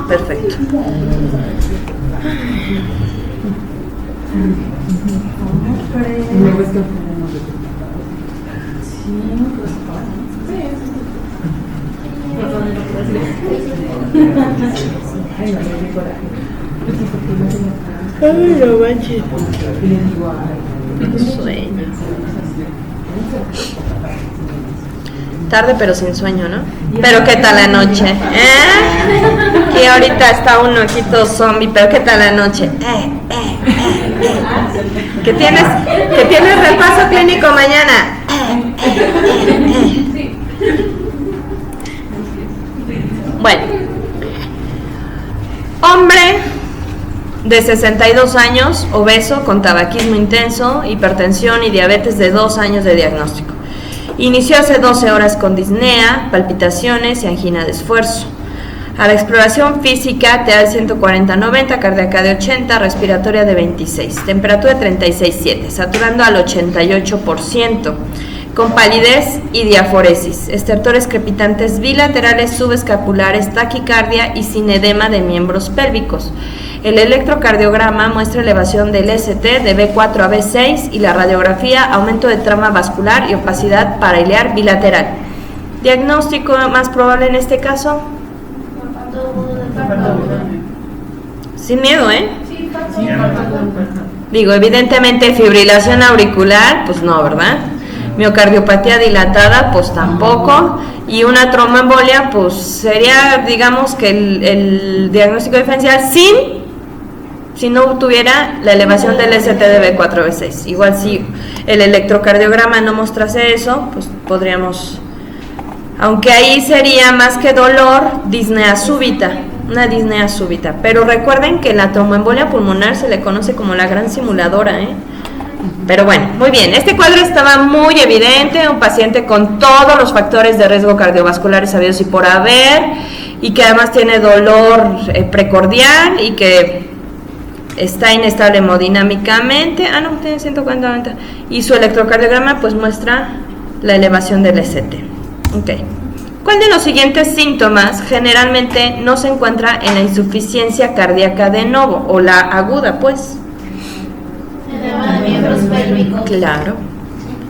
Perfecto. Ay, no manches. Sueño. Tarde pero sin sueño, ¿no? Pero ¿qué tal la noche? Que ahorita está un ojito zombie, pero ¿qué tal la noche? ¿Que tienes repaso clínico mañana? Bueno, hombre de 62 años, obeso, con tabaquismo intenso, hipertensión y diabetes de 2 años de diagnóstico. Inició hace 12 horas con disnea, palpitaciones y angina de esfuerzo. A la exploración física, TA 140-90, cardíaca de 80, respiratoria de 26, temperatura de 36,7, saturando al 88%, con palidez y diaforesis, estertores crepitantes bilaterales subescapulares, taquicardia y sin edema de miembros pélvicos. El electrocardiograma muestra elevación del ST de B4 a B6 y la radiografía aumento de trama vascular y opacidad parailear bilateral. ¿Diagnóstico más probable en este caso? Sin miedo, ¿eh? Digo, evidentemente fibrilación auricular, pues no, ¿verdad? Miocardiopatía dilatada, pues tampoco. Y una tromboembolia, pues sería, digamos, que el diagnóstico diferencial si no tuviera la elevación del ST de B4 B6. Igual si el electrocardiograma no mostrase eso, pues podríamos, aunque ahí sería más que dolor, disnea súbita, una disnea súbita. Pero recuerden que la tromboembolia pulmonar se le conoce como la gran simuladora, ¿eh? Pero bueno, muy bien, este cuadro estaba muy evidente, un paciente con todos los factores de riesgo cardiovasculares sabidos y por haber, y que además tiene dolor precordial y que está inestable hemodinámicamente, tiene 140, y su electrocardiograma pues muestra la elevación del ST. Okay. ¿Cuál de los siguientes síntomas generalmente no se encuentra en la insuficiencia cardíaca de novo, o la aguda pues? Edema de miembros pélvicos. Claro,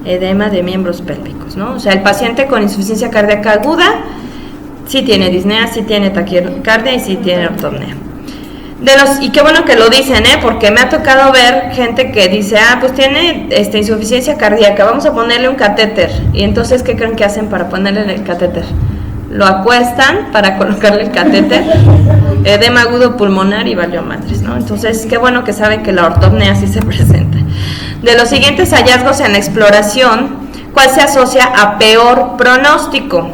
edema de miembros pélvicos, ¿no? O sea, el paciente con insuficiencia cardíaca aguda sí tiene disnea, sí tiene taquicardia y sí tiene ortopnea. Y qué bueno que lo dicen, porque me ha tocado ver gente que dice, pues tiene insuficiencia cardíaca, vamos a ponerle un catéter. Y entonces, ¿qué creen que hacen para ponerle el catéter? Lo acuestan para colocarle el catéter, edema agudo pulmonar y valió madres, ¿no? Entonces, qué bueno que saben que la ortopnea sí se presenta. De los siguientes hallazgos en la exploración, ¿cuál se asocia a peor pronóstico?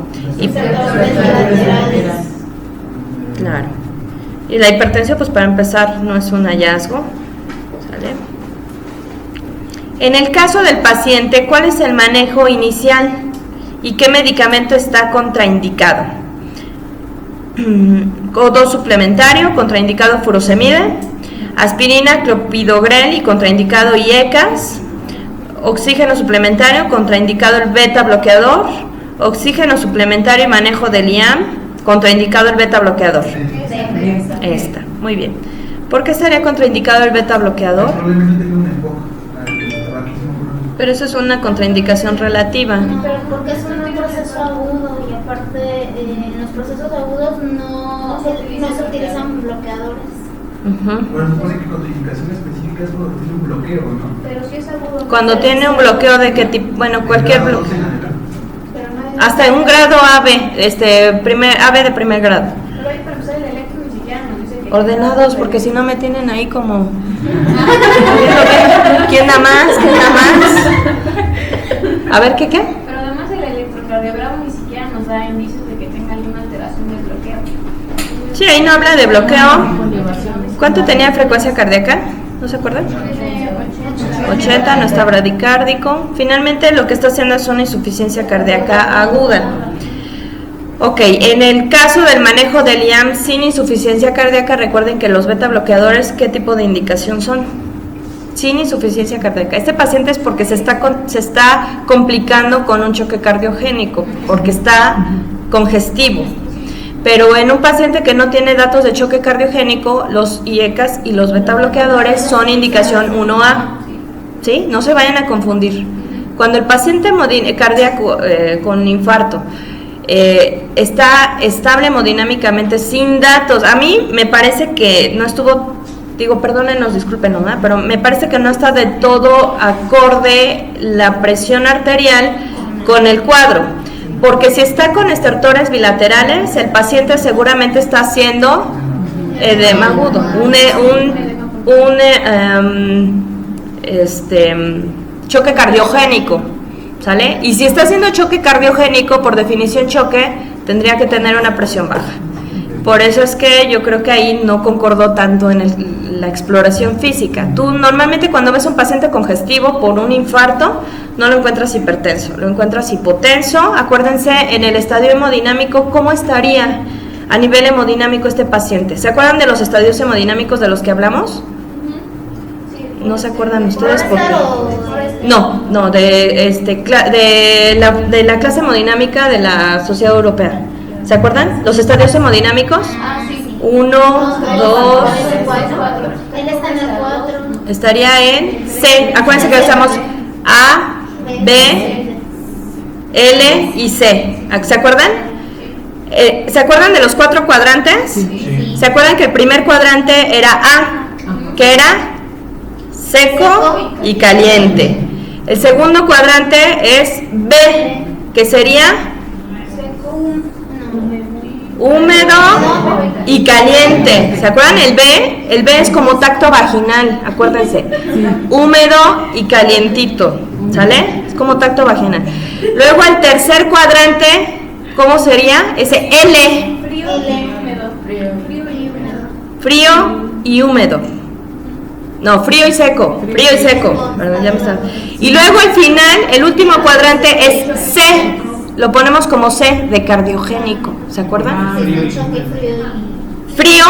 Claro. Y la hipertensión, pues para empezar, no es un hallazgo. ¿Sale? En el caso del paciente, ¿cuál es el manejo inicial? ¿Y qué medicamento está contraindicado? Codo suplementario, contraindicado furosemide, aspirina, clopidogrel y contraindicado IECAS, oxígeno suplementario, contraindicado el beta bloqueador, oxígeno suplementario y manejo del IAM, contraindicado el beta bloqueador. Esta, muy bien. ¿Por qué estaría contraindicado el beta bloqueador? Probablemente tenga un enfoque. Pero eso es una contraindicación relativa. No, pero porque es un proceso agudo y aparte en los procesos agudos no se utilizan bloqueadores. Bueno, se supone que contraindicación específica es cuando tiene un bloqueo, ¿no? Pero si es agudo. Cuando tiene un bloqueo de qué tipo, bueno, cualquier bloqueo. Pero no es Hasta un grado AB, AB de primer grado. Pero ahí para empezar el electro ni siquiera nos dice que Ordenados, porque si no me tienen ahí como... ¿Quién da más? A ver, ¿qué? Pero además el electrocardiograma ni siquiera nos da indicios de que tenga alguna alteración del bloqueo. Sí, ahí no habla de bloqueo. ¿Cuánto tenía de frecuencia cardíaca? ¿No se acuerdan? 80, no está bradicárdico. Finalmente lo que está haciendo es una insuficiencia cardíaca aguda. Ok, en el caso del manejo del IAM sin insuficiencia cardíaca, recuerden que los beta bloqueadores, ¿qué tipo de indicación son? Sin insuficiencia cardíaca. Este paciente es porque se está complicando con un choque cardiogénico, porque está congestivo. Pero en un paciente que no tiene datos de choque cardiogénico, los IECAS y los beta bloqueadores son indicación 1A. ¿Sí? No se vayan a confundir. Cuando el paciente cardíaco con infarto está estable hemodinámicamente sin datos, a mí me parece que no estuvo, perdónenos, discúlpenos, ¿no? Pero me parece que no está de todo acorde la presión arterial con el cuadro. Porque si está con estertores bilaterales, el paciente seguramente está haciendo edema agudo, choque cardiogénico, ¿sale? Y si está haciendo choque cardiogénico, por definición choque, tendría que tener una presión baja. Por eso es que yo creo que ahí no concordó tanto en la exploración física. Tú normalmente cuando ves un paciente congestivo por un infarto, no lo encuentras hipertenso, lo encuentras hipotenso. Acuérdense en el estadio hemodinámico cómo estaría a nivel hemodinámico este paciente. ¿Se acuerdan de los estadios hemodinámicos de los que hablamos? ¿No se acuerdan ustedes? No, de la clase hemodinámica de la Sociedad Europea. ¿Se acuerdan? Los estadios hemodinámicos. 1, 2. Él está en el 4. Estaría en C. Acuérdense que estamos A, B, L y C. ¿Se acuerdan? ¿Se acuerdan de los 4 cuadrantes? Sí. ¿Se acuerdan que el primer cuadrante era A, que era seco y caliente? El segundo cuadrante es B, que sería húmedo y caliente. ¿Se acuerdan el B? El B es como tacto vaginal, acuérdense. Húmedo y calientito, ¿sale? Es como tacto vaginal. Luego el tercer cuadrante, ¿cómo sería? Ese L. Frío y húmedo. No, frío y seco. Perdón, ya me está. Y luego al final, el último cuadrante es C. Lo ponemos como C de cardiogénico, ¿se acuerdan? Frío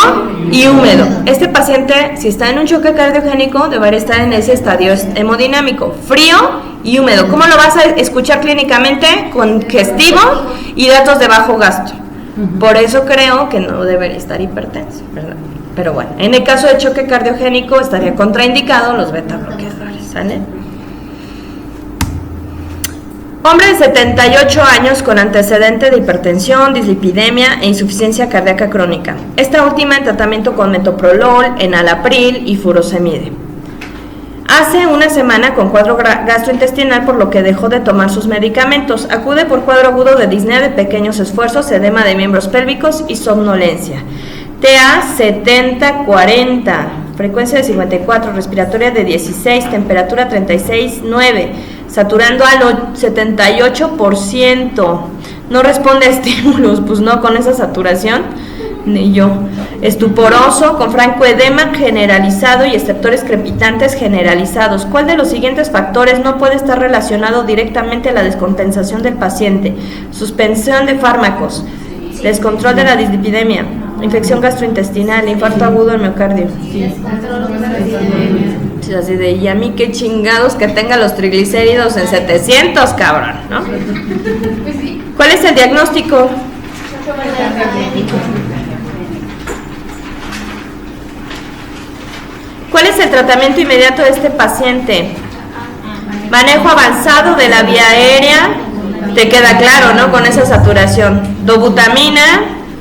y húmedo. Este paciente, si está en un choque cardiogénico, debería estar en ese estadio hemodinámico. Frío y húmedo. ¿Cómo lo vas a escuchar clínicamente? Congestivo y datos de bajo gasto. Por eso creo que no debería estar hipertenso, ¿verdad? Pero bueno, en el caso de choque cardiogénico estaría contraindicado los beta bloqueadores, ¿sale? Hombre de 78 años con antecedente de hipertensión, dislipidemia e insuficiencia cardíaca crónica. Esta última en tratamiento con metoprolol, enalapril y furosemide. Hace una semana con cuadro gastrointestinal, por lo que dejó de tomar sus medicamentos. Acude por cuadro agudo de disnea de pequeños esfuerzos, edema de miembros pélvicos y somnolencia. TA 70-40, frecuencia de 54, respiratoria de 16, temperatura 36,9, saturando al 78%. No responde a estímulos, pues no, con esa saturación, ni yo. Estuporoso, con francoedema generalizado y estertores crepitantes generalizados. ¿Cuál de los siguientes factores no puede estar relacionado directamente a la descompensación del paciente? Suspensión de fármacos, descontrol de la dislipidemia, infección gastrointestinal, infarto agudo del miocardio. Sí, así de, y a mí qué chingados que tenga los triglicéridos en 700, cabrón, ¿no? ¿Cuál es el diagnóstico? ¿Cuál es el tratamiento inmediato de este paciente? Manejo avanzado de la vía aérea, te queda claro, ¿no? Con esa saturación. Dobutamina,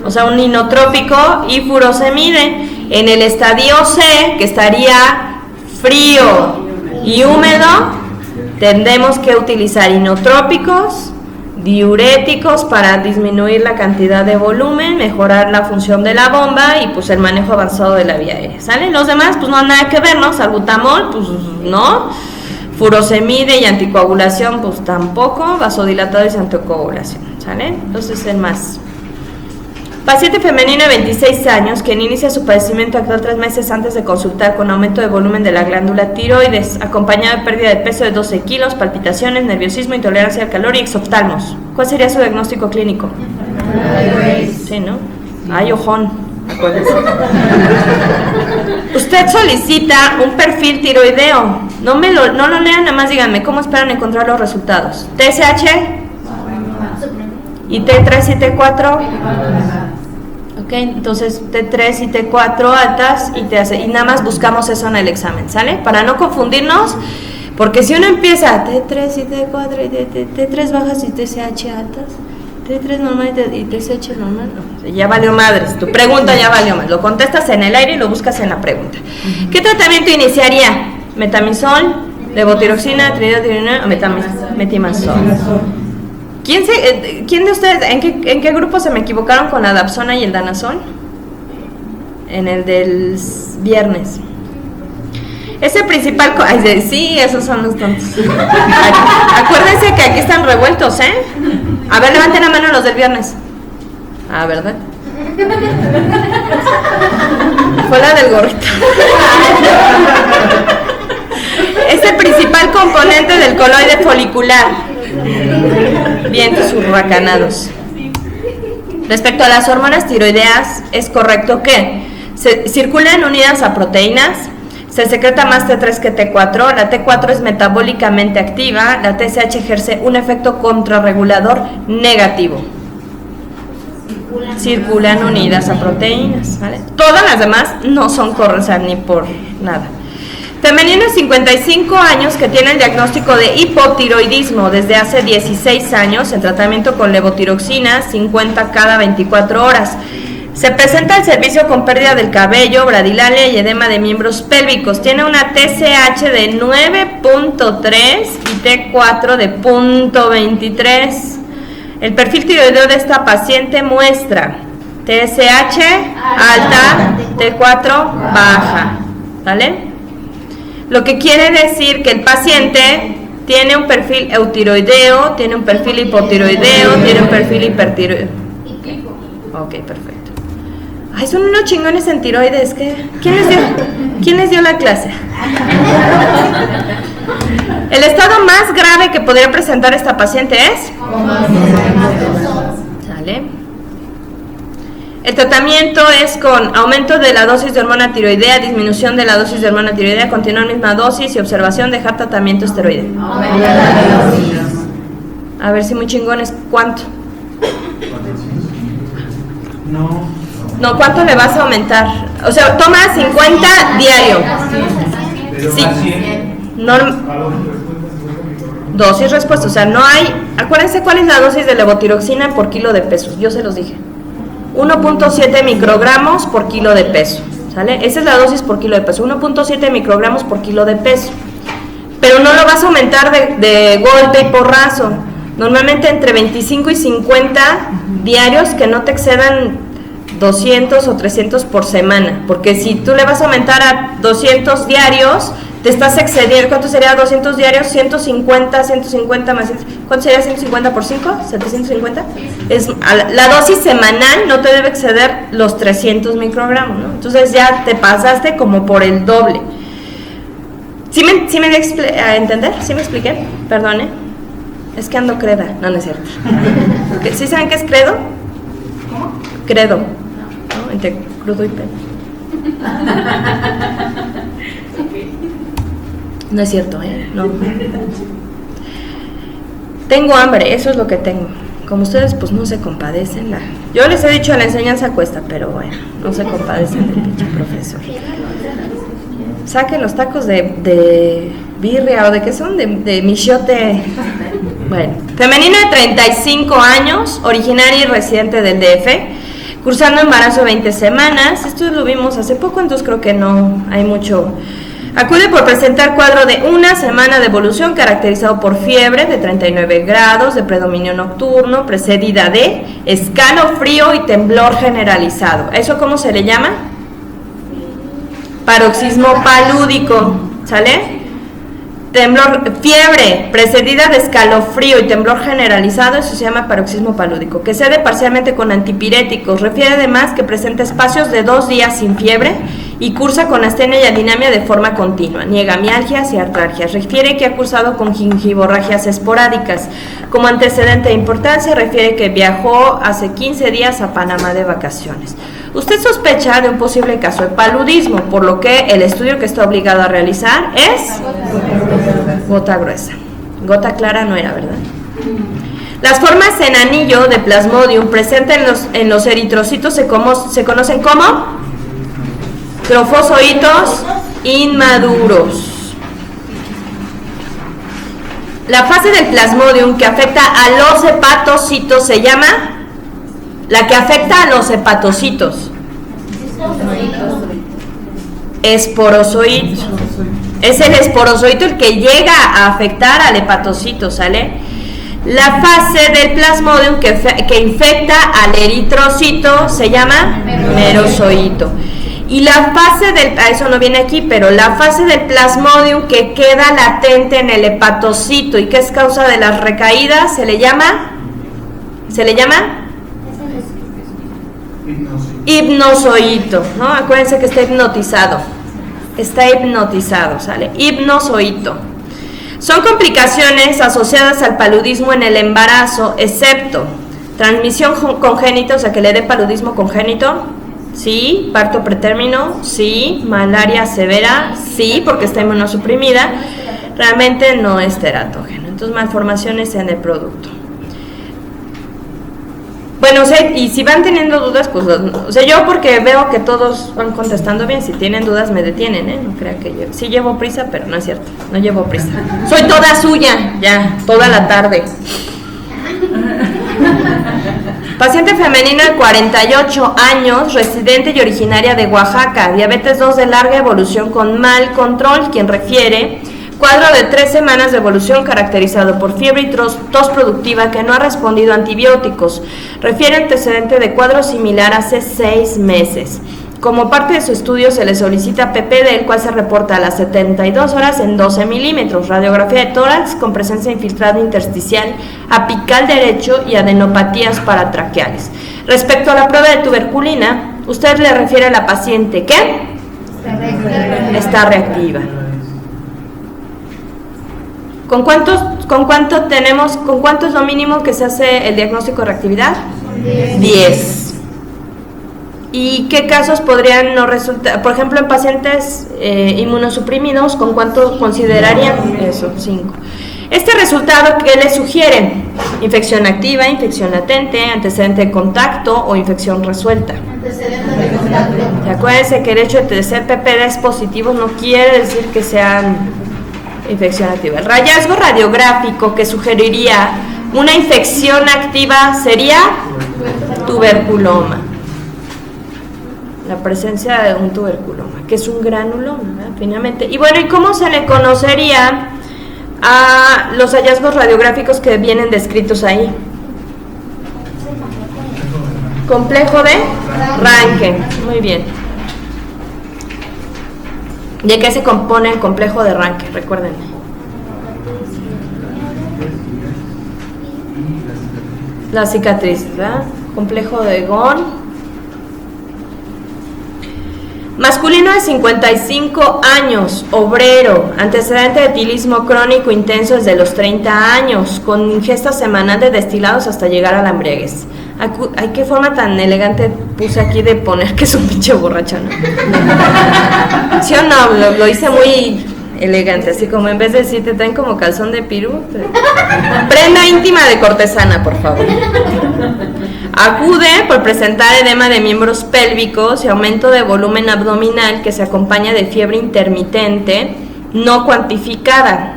o sea, un inotrópico, y furosemide. En el estadio C, que estaría frío y húmedo, tendremos que utilizar inotrópicos, diuréticos para disminuir la cantidad de volumen, mejorar la función de la bomba y pues el manejo avanzado de la vía aérea, ¿sale? Los demás pues no hay nada que ver, ¿no? Salbutamol, pues no. Furosemide y anticoagulación, pues tampoco. Vasodilatadores y anticoagulación, ¿sale? Entonces el más. Paciente femenina de 26 años, quien inicia su padecimiento actual 3 meses antes de consultar, con aumento de volumen de la glándula tiroides, acompañado de pérdida de peso de 12 kilos, palpitaciones, nerviosismo, intolerancia al calor y exoftalmos. ¿Cuál sería su diagnóstico clínico? Sí, ¿no? Ay, ojón, acuérdense. Usted solicita un perfil tiroideo. No lo lean, nada más díganme cómo esperan encontrar los resultados. TSH y T3 y T4. Ok, entonces T3 y T4 altas y nada más buscamos eso en el examen, ¿sale? Para no confundirnos, porque si uno empieza T3 y T4 y T3 bajas y TSH altas, T3 normal y TSH normal, no, ya valió madres, tu pregunta ya valió más, lo contestas en el aire y lo buscas en la pregunta. ¿Qué tratamiento iniciaría? Metamizol, levotiroxina, tridiotirona o metimazol. ¿Quién de ustedes, en qué grupo se me equivocaron con la dapsona y el danazol? En el del viernes. Ese principal... sí, esos son los tontos. Acuérdense que aquí están revueltos, ¿eh? A ver, levanten la mano los del viernes. Ah, ¿verdad? Fue la del gorrito. Es el principal componente del coloide folicular. Bien, tus hurracanados. Respecto a las hormonas tiroideas, es correcto que circulan unidas a proteínas, se secreta más T3 que T4, la T4 es metabólicamente activa, la TSH ejerce un efecto contrarregulador negativo. Circulan unidas a proteínas, ¿vale? Todas las demás no son correctas ni por nada. Femenino de 55 años que tiene el diagnóstico de hipotiroidismo desde hace 16 años en tratamiento con levotiroxina, 50 cada 24 horas. Se presenta al servicio con pérdida del cabello, bradilalia y edema de miembros pélvicos. Tiene una TSH de 9.3 y T4 de 0.23. El perfil tiroideo de esta paciente muestra TSH alta, T4 baja, ¿vale? Lo que quiere decir que el paciente tiene un perfil eutiroideo, tiene un perfil hipotiroideo, tiene un perfil hipertiroideo. Ok, perfecto. Ay, son unos chingones en tiroides. ¿Quién les dio la clase? El estado más grave que podría presentar esta paciente es... ¿Sale? El tratamiento es con aumento de la dosis de hormona tiroidea, disminución de la dosis de hormona tiroidea, continuar misma dosis y observación, dejar tratamiento esteroide. A ver si muy chingones, ¿cuánto? No, ¿cuánto le vas a aumentar? O sea, toma 50 diario. Sí. Dosis respuesta, o sea, no hay... Acuérdense cuál es la dosis de levotiroxina por kilo de peso, yo se los dije. 1.7 microgramos por kilo de peso, ¿sale? Esa es la dosis por kilo de peso, 1.7 microgramos por kilo de peso. Pero no lo vas a aumentar de golpe y porrazo. Normalmente entre 25 y 50 diarios, que no te excedan 200 o 300 por semana. Porque si tú le vas a aumentar a 200 diarios, te estás excediendo. ¿Cuánto sería 200 diarios? 150 más... ¿Cuánto sería 150 por 5? ¿750? La dosis semanal no te debe exceder los 300 microgramos, ¿no? Entonces ya te pasaste como por el doble. ¿Sí me di a entender? ¿Sí me expliqué? Perdone. Es que ando creda. No, no es cierto. ¿Sí saben qué es credo? ¿Cómo? Credo, ¿no? Entre crudo y pedo. No es cierto, ¿eh? No. Tengo hambre, eso es lo que tengo. Como ustedes, pues no se compadecen. Yo les he dicho, la enseñanza cuesta, pero bueno, no se compadecen del pinche profesor. Saquen los tacos de birria o de qué son, de michote. Bueno, femenina de 35 años, originaria y residente del DF, cursando embarazo 20 semanas. Esto lo vimos hace poco, entonces creo que no hay mucho. Acude por presentar cuadro de una semana de evolución caracterizado por fiebre de 39 grados, de predominio nocturno, precedida de escalofrío y temblor generalizado. ¿Eso cómo se le llama? Paroxismo palúdico, ¿sale? Fiebre precedida de escalofrío y temblor generalizado, eso se llama paroxismo palúdico, que cede parcialmente con antipiréticos. Refiere además que presenta espacios de 2 días sin fiebre y cursa con astenia y adinamia de forma continua. Niega mialgias y artralgias. Refiere que ha cursado con gingivorragias esporádicas. Como antecedente de importancia, refiere que viajó hace 15 días a Panamá de vacaciones. Usted sospecha de un posible caso de paludismo, por lo que el estudio que está obligado a realizar es gota gruesa. Gota clara no era, ¿verdad? Las formas en anillo de Plasmodium presentes en los eritrocitos se conocen como trofozoitos inmaduros. La fase del Plasmodium que afecta a los hepatocitos se llama la que afecta a los hepatocitos. Esporozoito. Es el esporozoito el que llega a afectar al hepatocito, ¿sale? La fase del Plasmodium que infecta al eritrocito se llama merozoito. Y la fase del, eso no viene aquí, pero la fase del Plasmodium que queda latente en el hepatocito y que es causa de las recaídas se le llama hipnozoito, ¿no? Acuérdense que está hipnotizado, ¿sale? Hipnozoito. Son complicaciones asociadas al paludismo en el embarazo, excepto transmisión congénita, o sea que le dé paludismo congénito, sí, parto pretérmino, sí, malaria severa, sí, porque está inmunosuprimida, realmente no es teratógeno. Entonces, malformaciones en el producto. Bueno, o sea, y si van teniendo dudas, pues, o sea, yo porque veo que todos van contestando bien, si tienen dudas me detienen, no crean que yo, sí llevo prisa, pero no es cierto, no llevo prisa. Soy toda suya, ya, toda la tarde. Paciente femenina de 48 años, residente y originaria de Oaxaca, diabetes 2 de larga evolución con mal control, quien refiere cuadro de 3 semanas de evolución caracterizado por fiebre y tos productiva que no ha respondido a antibióticos. Refiere antecedente de cuadro similar hace 6 meses. Como parte de su estudio se le solicita PPD, el cual se reporta a las 72 horas en 12 milímetros, radiografía de tórax con presencia de infiltrado intersticial apical derecho y adenopatías paratraqueales. Respecto a la prueba de tuberculina, usted le refiere a la paciente ¿qué? Está reactiva. ¿Con cuánto es lo mínimo que se hace el diagnóstico de reactividad? 10. ¿Y qué casos podrían no resultar? Por ejemplo, en pacientes inmunosuprimidos, ¿con cuánto considerarían? Eso, 5. Este resultado, ¿qué le sugiere? Infección activa, infección latente, antecedente de contacto o infección resuelta. Antecedente de contacto. Acuérdense que el hecho de ser PPDs positivos no quiere decir que sean infección activa. El hallazgo radiográfico que sugeriría una infección activa sería tuberculoma. La presencia de un tuberculoma, que es un granuloma, ¿verdad? Finalmente. Y bueno, ¿y cómo se le conocería a los hallazgos radiográficos que vienen descritos ahí? Complejo de Ranke. Muy bien. ¿De qué se compone el complejo de Ranke? Recuérdenme. La cicatriz, ¿verdad? Complejo de Ghon. Masculino de 55 años, obrero, antecedente de etilismo crónico intenso desde los 30 años, con ingesta semanal de destilados hasta llegar a la embriaguez. Ay, qué forma tan elegante puse aquí de poner que es un pinche borracho, ¿no? ¿Sí o no? Lo hice muy elegante, así como en vez de decir te traen como calzón de pirú. Prenda íntima de cortesana, por favor. Acude por presentar edema de miembros pélvicos y aumento de volumen abdominal que se acompaña de fiebre intermitente no cuantificada.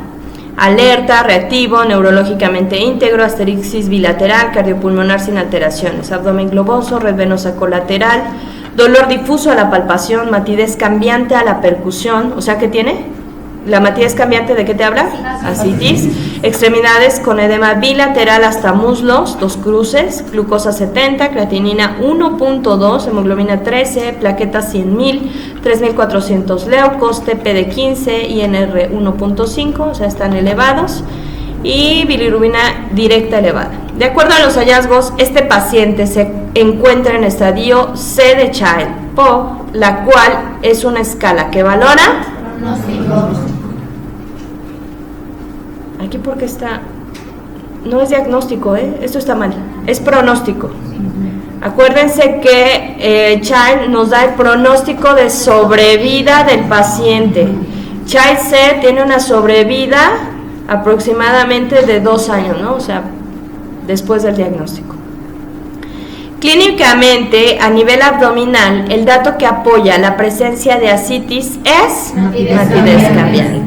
Alerta, reactivo, neurológicamente íntegro, asterixis bilateral, cardiopulmonar sin alteraciones, abdomen globoso, red venosa colateral, dolor difuso a la palpación, matidez cambiante a la percusión, o sea, ¿qué tiene? ¿La matidez cambiante de qué te habla? Ascitis, extremidades con edema bilateral hasta muslos, 2 cruces, glucosa 70, creatinina 1.2, hemoglobina 13, plaquetas 100.000, 3.400 leucos, TP de 15, INR 1.5, o sea, están elevados, y bilirrubina directa elevada. De acuerdo a los hallazgos, este paciente se encuentra en estadio C de Child-Pugh, la cual es una escala que valora aquí porque está, no es diagnóstico, esto está mal, es pronóstico. Acuérdense que Child nos da el pronóstico de sobrevida del paciente. Child C tiene una sobrevida aproximadamente de 2 años, ¿no? O sea, después del diagnóstico. Clínicamente, a nivel abdominal, el dato que apoya la presencia de ascitis es matidez cambiante.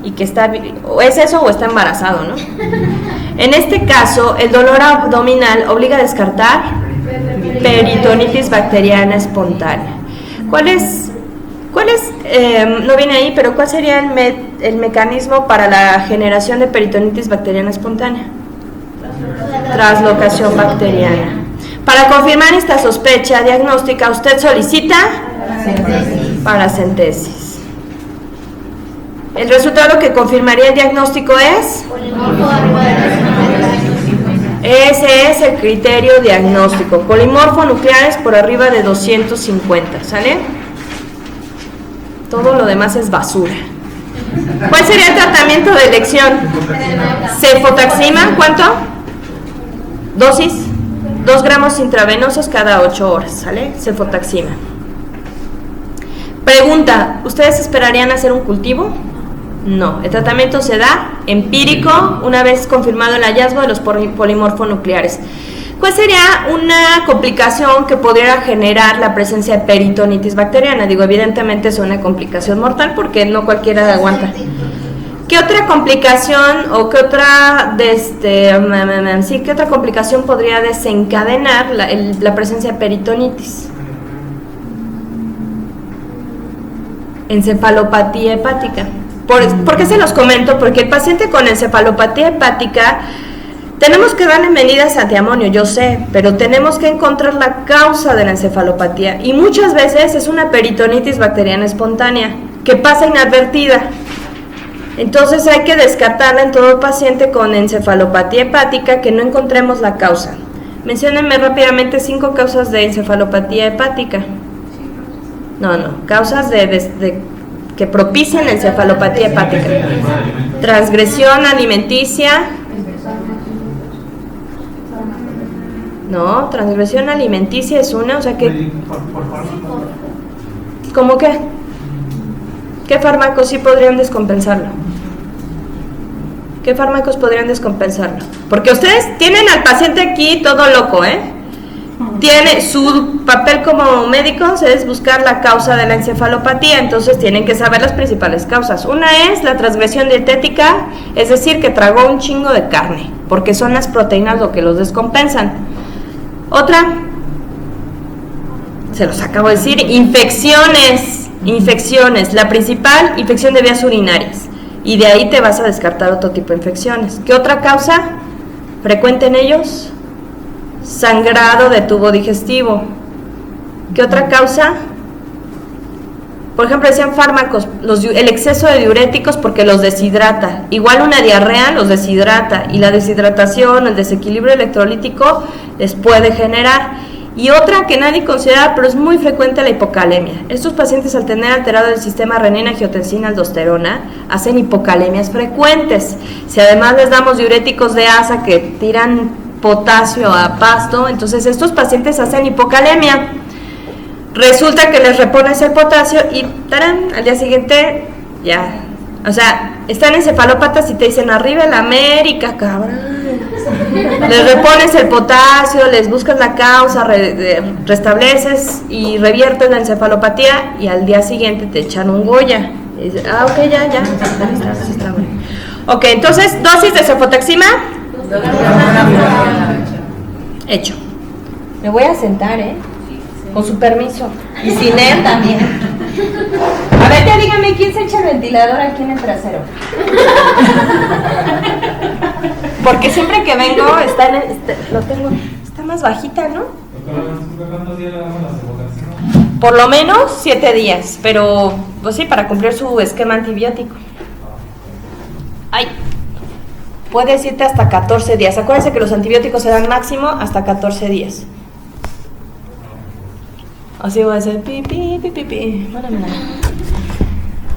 Y que está, o es eso o está embarazado, ¿no? En este caso, el dolor abdominal obliga a descartar peritonitis bacteriana espontánea. ¿Cuál es, no viene ahí, pero cuál sería el mecanismo para la generación de peritonitis bacteriana espontánea? Translocación bacteriana. Para confirmar esta sospecha diagnóstica, usted solicita paracentesis. El resultado que confirmaría el diagnóstico es... Ese es el criterio diagnóstico. Polimorfo nucleares por arriba de 250, ¿sale? Todo lo demás es basura. ¿Cuál sería el tratamiento de elección? Cefotaxima, ¿cuánto? Dosis, 2 gramos intravenosos cada 8 horas, ¿sale? Cefotaxima. Pregunta, ¿ustedes esperarían hacer un cultivo? No, el tratamiento se da empírico una vez confirmado el hallazgo de los polimorfonucleares. ¿Cuál sería una complicación que pudiera generar la presencia de peritonitis bacteriana? Digo, evidentemente es una complicación mortal porque no cualquiera aguanta. ¿Qué otra complicación o qué otra qué otra complicación podría desencadenar la presencia de peritonitis? Encefalopatía hepática. ¿Por qué se los comento? Porque el paciente con encefalopatía hepática tenemos que darle medidas antiamonio, yo sé, pero tenemos que encontrar la causa de la encefalopatía y muchas veces es una peritonitis bacteriana espontánea que pasa inadvertida. Entonces hay que descartarla en todo paciente con encefalopatía hepática que no encontremos la causa. Menciónenme rápidamente 5 causas de encefalopatía hepática. Causas que propician encefalopatía hepática. Transgresión alimenticia. No, transgresión alimenticia es una, o sea que... ¿Cómo qué? ¿Qué fármacos sí podrían descompensarlo? ¿Qué fármacos podrían descompensarlo? Porque ustedes tienen al paciente aquí todo loco, Tiene su papel como médicos es buscar la causa de la encefalopatía, entonces tienen que saber las principales causas. Una es la transgresión dietética, es decir, que tragó un chingo de carne, porque son las proteínas lo que los descompensan. Otra, se los acabo de decir, infecciones, la principal, infección de vías urinarias, y de ahí te vas a descartar otro tipo de infecciones. ¿Qué otra causa frecuente en ellos? Sangrado de tubo digestivo. ¿Qué otra causa? Por ejemplo, decían fármacos, el exceso de diuréticos porque los deshidrata. Igual una diarrea los deshidrata y la deshidratación, el desequilibrio electrolítico les puede generar. Y otra que nadie considera, pero es muy frecuente, la hipocalemia. Estos pacientes, al tener alterado el sistema renina-angiotensina-aldosterona, hacen hipocalemias frecuentes. Si además les damos diuréticos de asa que tiran potasio a pasto, entonces estos pacientes hacen hipocalemia. Resulta que les repones el potasio y ¡tarán!, al día siguiente ya, o sea, están encefalópatas y te dicen arriba el América, cabrón. Les repones el potasio, les buscas la causa, restableces y reviertes la encefalopatía y al día siguiente te echan un Goya. Y dices, ok, ya, está bueno. Ok, entonces, dosis de cefotaxima. Hecho. Me voy a sentar, con su permiso. Y sin él también. A ver, ya dígame, ¿quién se echa el ventilador aquí en el trasero? Porque siempre que vengo, está más bajita, ¿no? ¿Cuántos días le damos la cefotaxima? Por lo menos 7 días, pero pues sí, para cumplir su esquema antibiótico. Ay, puede irte hasta 14 días. Acuérdense que los antibióticos se dan máximo hasta 14 días. Así voy a hacer pi.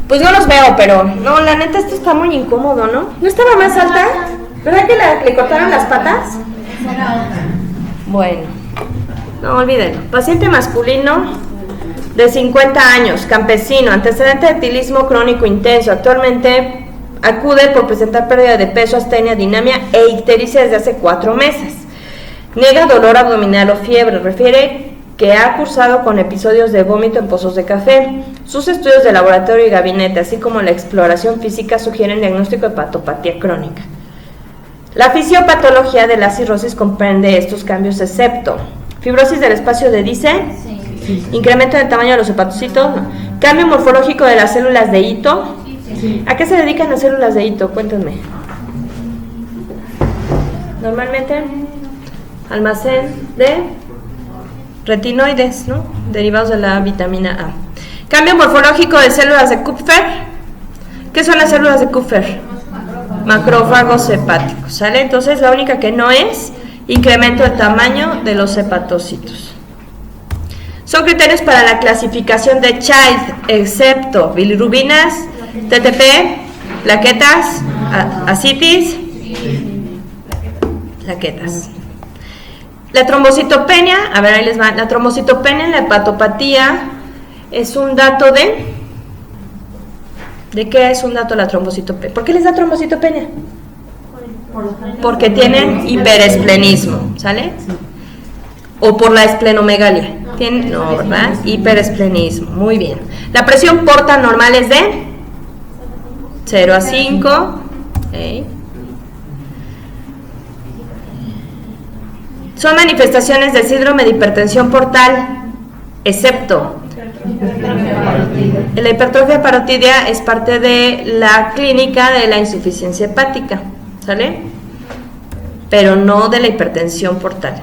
Pues no los veo, pero no, la neta esto está muy incómodo, ¿no? ¿No estaba más alta? ¿Verdad que le cortaron las patas? Bueno, no olvídenlo. Paciente masculino de 50 años, campesino, antecedente de etilismo crónico intenso. Actualmente Acude por presentar pérdida de peso, astenia, dinamia e ictericia desde hace 4 meses. Niega dolor abdominal o fiebre. Refiere que ha cursado con episodios de vómito en pozos de café. Sus estudios de laboratorio y gabinete, así como la exploración física, sugieren diagnóstico de hepatopatía crónica. La fisiopatología de la cirrosis comprende estos cambios excepto fibrosis del espacio de Dice, Sí. incremento del tamaño de los hepatocitos, cambio morfológico de las células de hito. ¿A qué se dedican las células de hito? Cuéntenme. Normalmente, almacén de retinoides, ¿no? Derivados de la vitamina A. Cambio morfológico de células de Kupfer. ¿Qué son las células de Kupfer? Macrófagos hepáticos, ¿sale? Entonces la única que no es incremento del tamaño de los hepatocitos. Son criterios para la clasificación de Child, excepto bilirrubinas, TTP, plaquetas, ascitis, plaquetas. La trombocitopenia, a ver, ahí les va. La trombocitopenia en la hepatopatía es un dato de... ¿De qué es un dato la trombocitopenia? ¿Por qué les da trombocitopenia? Porque tienen hiperesplenismo, ¿sale? O por la esplenomegalia. No, ¿verdad? Hiperesplenismo, muy bien. La presión porta normal es de 0 a 5. ¿Okay? Son manifestaciones del síndrome de hipertensión portal, excepto la hipertrofia parotidia es parte de la clínica de la insuficiencia hepática, ¿sale? Pero no de la hipertensión portal.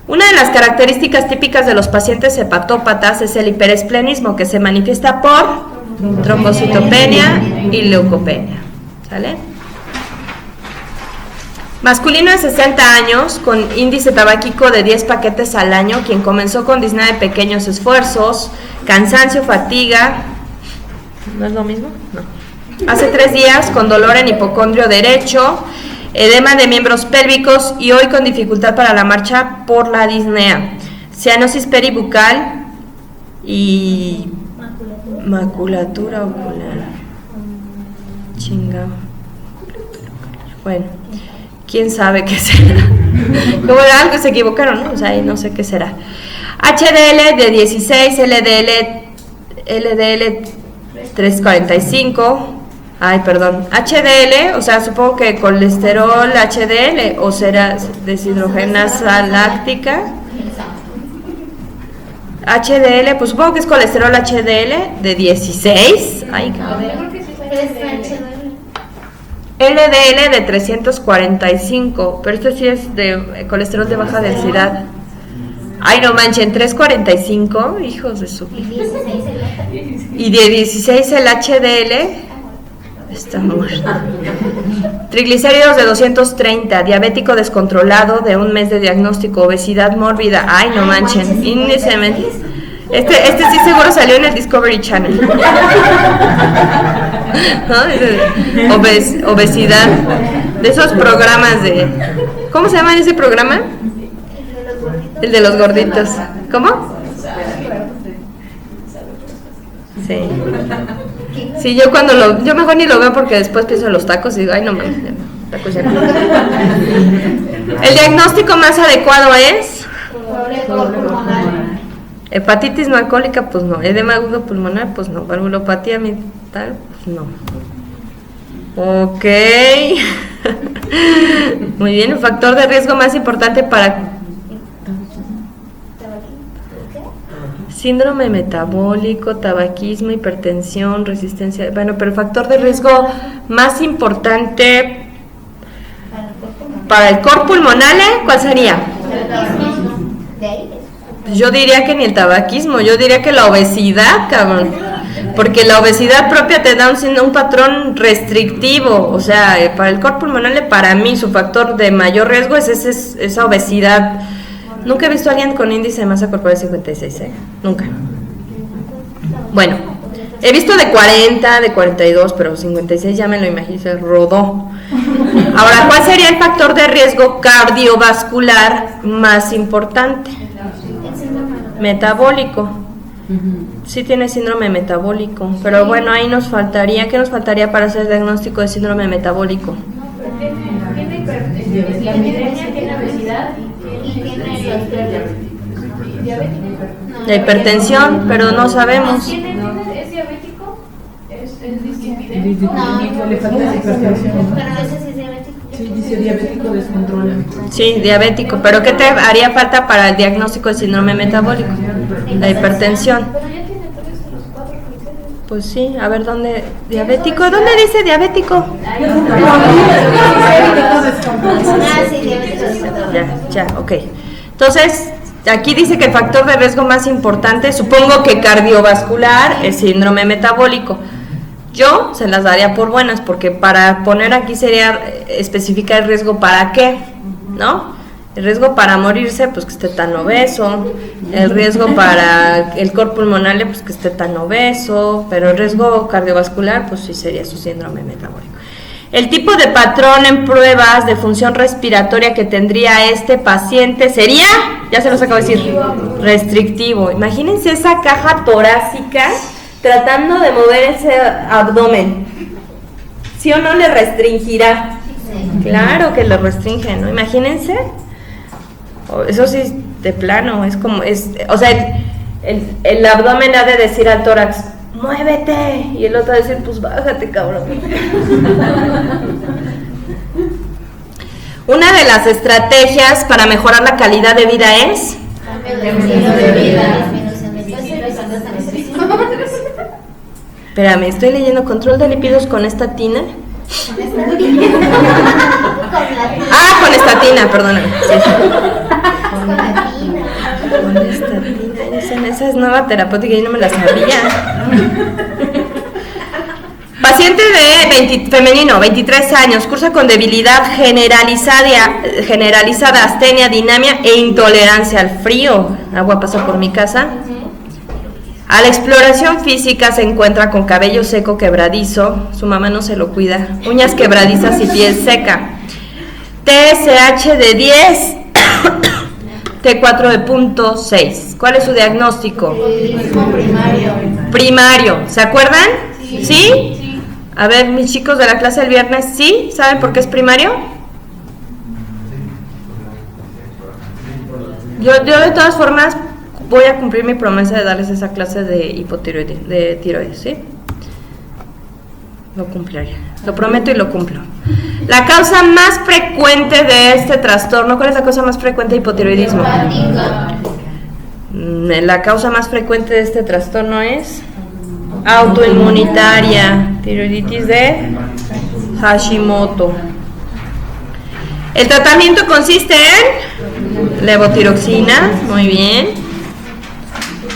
Una de las características típicas de los pacientes hepatópatas es el hiperesplenismo, que se manifiesta por trombocitopenia y leucopenia, ¿sale? Masculino de 60 años, con índice tabáquico de 10 paquetes al año, quien comenzó con disnea de pequeños esfuerzos, cansancio, fatiga. ¿No es lo mismo? No. Hace 3 días con dolor en hipocondrio derecho, edema de miembros pélvicos y hoy con dificultad para la marcha por la disnea. Cianosis peribucal y maculatura ocular. Chingado. Bueno. ¿Quién sabe qué será? Como de algo se equivocaron, ¿no? O sea, no sé qué será. HDL de 16, LDL 345. Ay, perdón. HDL, o sea, supongo que colesterol HDL o será deshidrogenasa láctica. HDL, pues supongo que es colesterol HDL de 16. Ay, cabrón. LDL de 345, pero esto sí es de colesterol de baja densidad. Ay, no manchen, 345, hijos de su... Y de 16 el HDL está muerto. Triglicéridos de 230, diabético descontrolado de 1 mes de diagnóstico, obesidad mórbida. Ay, no manchen, índice este sí seguro salió en el Discovery Channel. ¿No? Obesidad. De esos programas de... ¿Cómo se llama ese programa? El de los gorditos. ¿Cómo? Sí. Sí, yo cuando yo mejor ni lo veo porque después pienso en los tacos y digo, ay no mames, tacos ya no. El diagnóstico más adecuado es... Hepatitis no alcohólica, pues no. Edema agudo pulmonar, pues no. Valvulopatía mental, pues no. Ok. Muy bien, el factor de riesgo más importante para síndrome metabólico, tabaquismo, hipertensión, resistencia. Bueno, pero el factor de riesgo más importante para el cor pulmonale, ¿cuál sería? Yo diría que ni el tabaquismo, yo diría que la obesidad, cabrón. Porque la obesidad propia te da un patrón restrictivo. O sea, para el cor pulmonale, para mí, su factor de mayor riesgo es esa obesidad. Nunca he visto a alguien con índice de masa corporal de 56, ¿eh? Nunca. Bueno, he visto de 40, de 42, pero 56 ya me lo imagino, se rodó. Ahora, ¿cuál sería el factor de riesgo cardiovascular más importante? Metabólico. Sí tiene síndrome metabólico, pero bueno, ahí nos faltaría, ¿qué nos faltaría para hacer diagnóstico de síndrome metabólico? Tiene hipertensión, tiene obesidad Y tiene La hipertensión, pero no sabemos. ¿Es diabético? ¿Es dislipidémico? No, Le falta hipertensión. pero ese sí es diabético. Sí, dice diabético descontrolado. Sí, diabético, pero ¿qué te haría falta para el diagnóstico de síndrome metabólico? La hipertensión. Pero ya tiene todos los 4 criterios. Pues sí, a ver dónde. ¿Diabético? ¿Dónde dice diabético? Ah, sí, diabético. Ya, ok. Entonces, aquí dice que el factor de riesgo más importante, supongo que cardiovascular, es síndrome metabólico. Yo se las daría por buenas, porque para poner aquí sería especificar el riesgo para qué, ¿no? El riesgo para morirse, pues que esté tan obeso. El riesgo para el cor pulmonar, pues que esté tan obeso. Pero el riesgo cardiovascular, pues sí sería su síndrome metabólico. El tipo de patrón en pruebas de función respiratoria que tendría este paciente sería, ya se los acabo de decir, restrictivo. Imagínense esa caja torácica tratando de mover ese abdomen. ¿Sí o no le restringirá? Claro que lo restringe, ¿no? Imagínense. Eso sí, de plano, es como, o sea, el abdomen ha de decir al tórax, muévete, y el otro va a decir, pues bájate, cabrón. Una de las estrategias para mejorar la calidad de vida es Cambio de estilo de vida, disminución de peso. Espérame, estoy leyendo control de lípidos con estatina. Con estatina, perdóname. Sí. Con estatina, esa es nueva terapéutica y no me la sabía. Paciente femenino, 23 años, cursa con debilidad generalizada, astenia, dinamia e intolerancia al frío. Agua pasa por mi casa. A la exploración física se encuentra con cabello seco quebradizo, su mamá no se lo cuida, uñas quebradizas y piel seca. TSH de 10, T4 de .6. ¿Cuál es su diagnóstico? Primario. ¿Se acuerdan? ¿Sí? A ver, mis chicos de la clase del viernes, ¿sí? ¿Saben por qué es primario? Yo de todas formas voy a cumplir mi promesa de darles esa clase de hipotiroidismo, de tiroides, ¿sí? Lo cumpliré, lo prometo y lo cumplo. La causa más frecuente de este trastorno, ¿cuál es la causa más frecuente de hipotiroidismo? La causa más frecuente de este trastorno es autoinmunitaria, tiroiditis de Hashimoto. El tratamiento consiste en levotiroxina, muy bien.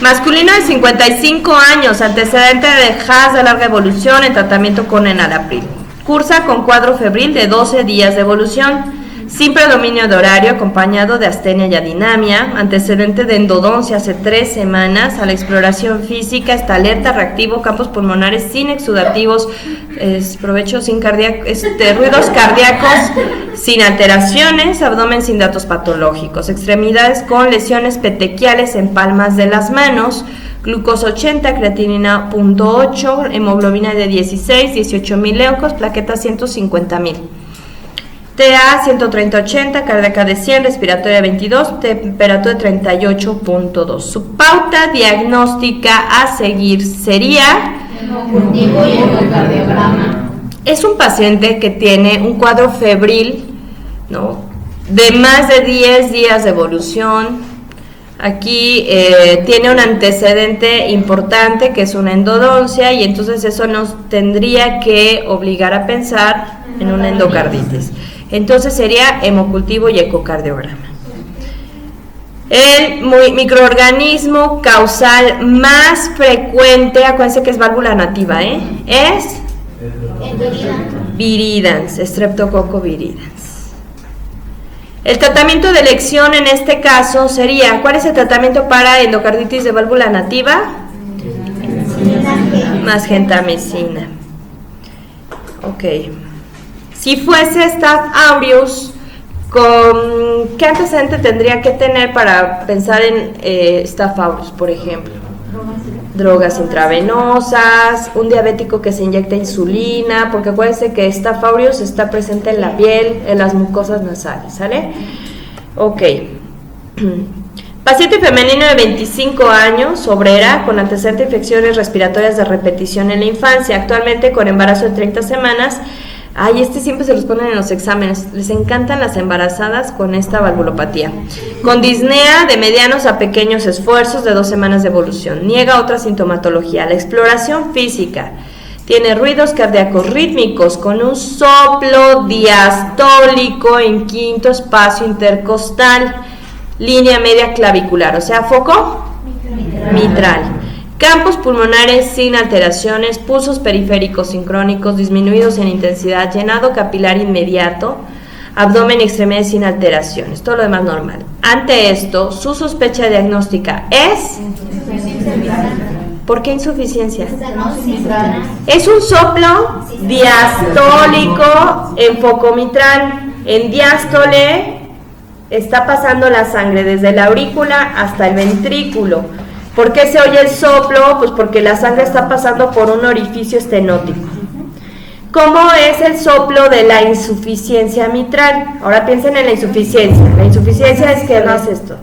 Masculino de 55 años, antecedente de HAS de larga evolución, en tratamiento con enalapril. Cursa con cuadro febril de 12 días de evolución, sin predominio de horario, acompañado de astenia y adinamia, antecedente de endodoncia hace 3 semanas. A la exploración física está alerta, reactivo, campos pulmonares sin exudativos, provecho sin ruidos cardíacos sin alteraciones, abdomen sin datos patológicos, extremidades con lesiones petequiales en palmas de las manos, glucosa 80, creatinina 0.8, hemoglobina de 16, 18.000 leucos, plaquetas 150.000. TA 130-80, cardíaca de 100, respiratoria 22, temperatura de 38.2. Su pauta diagnóstica a seguir sería Hemocultivo y ecocardiograma. Es un paciente que tiene un cuadro febril, ¿no?, de más de 10 días de evolución. Aquí tiene un antecedente importante que es una endodoncia, y entonces eso nos tendría que obligar a pensar en una endocarditis. Entonces sería hemocultivo y ecocardiograma. El microorganismo causal más frecuente, acuérdense que es válvula nativa, es viridans, Streptococcus viridans. El tratamiento de elección en este caso sería, ¿cuál es el tratamiento para endocarditis de válvula nativa? Más gentamicina. Ok. Si fuese Staph aureus, ¿qué antecedente tendría que tener para pensar en Staph aureus, por ejemplo? drogas intravenosas, un diabético que se inyecta insulina, porque acuérdense que Staph aureus está presente en la piel, en las mucosas nasales, ¿sale? Ok. Paciente femenino de 25 años, obrera, con antecedentes de infecciones respiratorias de repetición en la infancia, actualmente con embarazo de 30 semanas. Ay, siempre se los ponen en los exámenes. Les encantan las embarazadas con esta valvulopatía. Con disnea de medianos a pequeños esfuerzos de 2 semanas de evolución. Niega otra sintomatología. La exploración física. Tiene ruidos cardíacos rítmicos con un soplo diastólico en quinto espacio intercostal. Línea media clavicular, o sea, foco mitral. Campos pulmonares sin alteraciones, pulsos periféricos sincrónicos disminuidos en intensidad, llenado capilar inmediato, abdomen y extremidades sin alteraciones, todo lo demás normal. Ante esto, su sospecha diagnóstica es... ¿Por qué insuficiencia? Es un soplo diastólico en foco mitral. En diástole está pasando la sangre desde la aurícula hasta el ventrículo. ¿Por qué se oye el soplo? Pues porque la sangre está pasando por un orificio estenótico. ¿Cómo es el soplo de la insuficiencia mitral? Ahora piensen en la insuficiencia. La insuficiencia es que no es esto.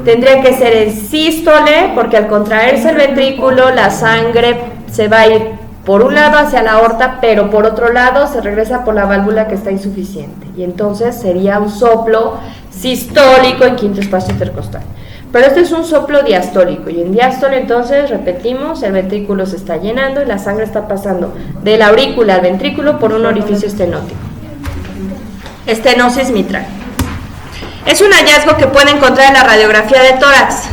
Tendría que ser en sístole, porque al contraerse el ventrículo, la sangre se va a ir por un lado hacia la aorta, pero por otro lado se regresa por la válvula que está insuficiente. Y entonces sería un soplo sistólico en quinto espacio intercostal. Pero este es un soplo diastólico, y en diástole entonces, repetimos, el ventrículo se está llenando y la sangre está pasando de la aurícula al ventrículo por un orificio estenótico. Estenosis mitral. Es un hallazgo que puede encontrar en la radiografía de tórax.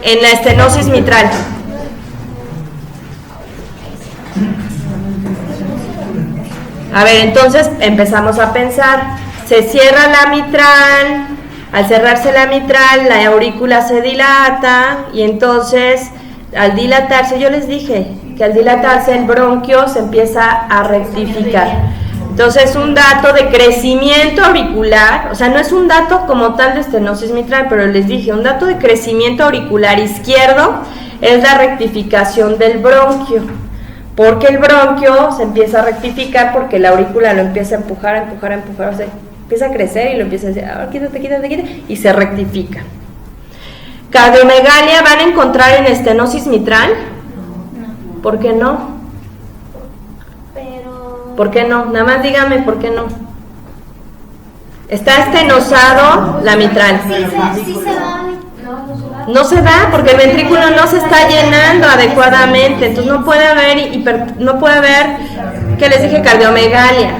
En la estenosis mitral. A ver, entonces empezamos a pensar. Se cierra la mitral, al cerrarse la mitral, la aurícula se dilata y entonces al dilatarse, yo les dije que al dilatarse el bronquio se empieza a rectificar. Entonces un dato de crecimiento auricular, o sea, no es un dato como tal de estenosis mitral, pero les dije, un dato de crecimiento auricular izquierdo es la rectificación del bronquio. Porque el bronquio se empieza a rectificar porque la aurícula lo empieza a empujar, o sea, empieza a crecer y lo empieza a decir, quítate, y se rectifica. Cardiomegalia van a encontrar en estenosis mitral. ¿Por qué no? ¿Por qué no? Nada más dígame por qué no. Está estenosado la mitral. Sí se da. No se da porque el ventrículo no se está llenando adecuadamente, entonces no puede haber, ¿qué les dije? Cardiomegalia,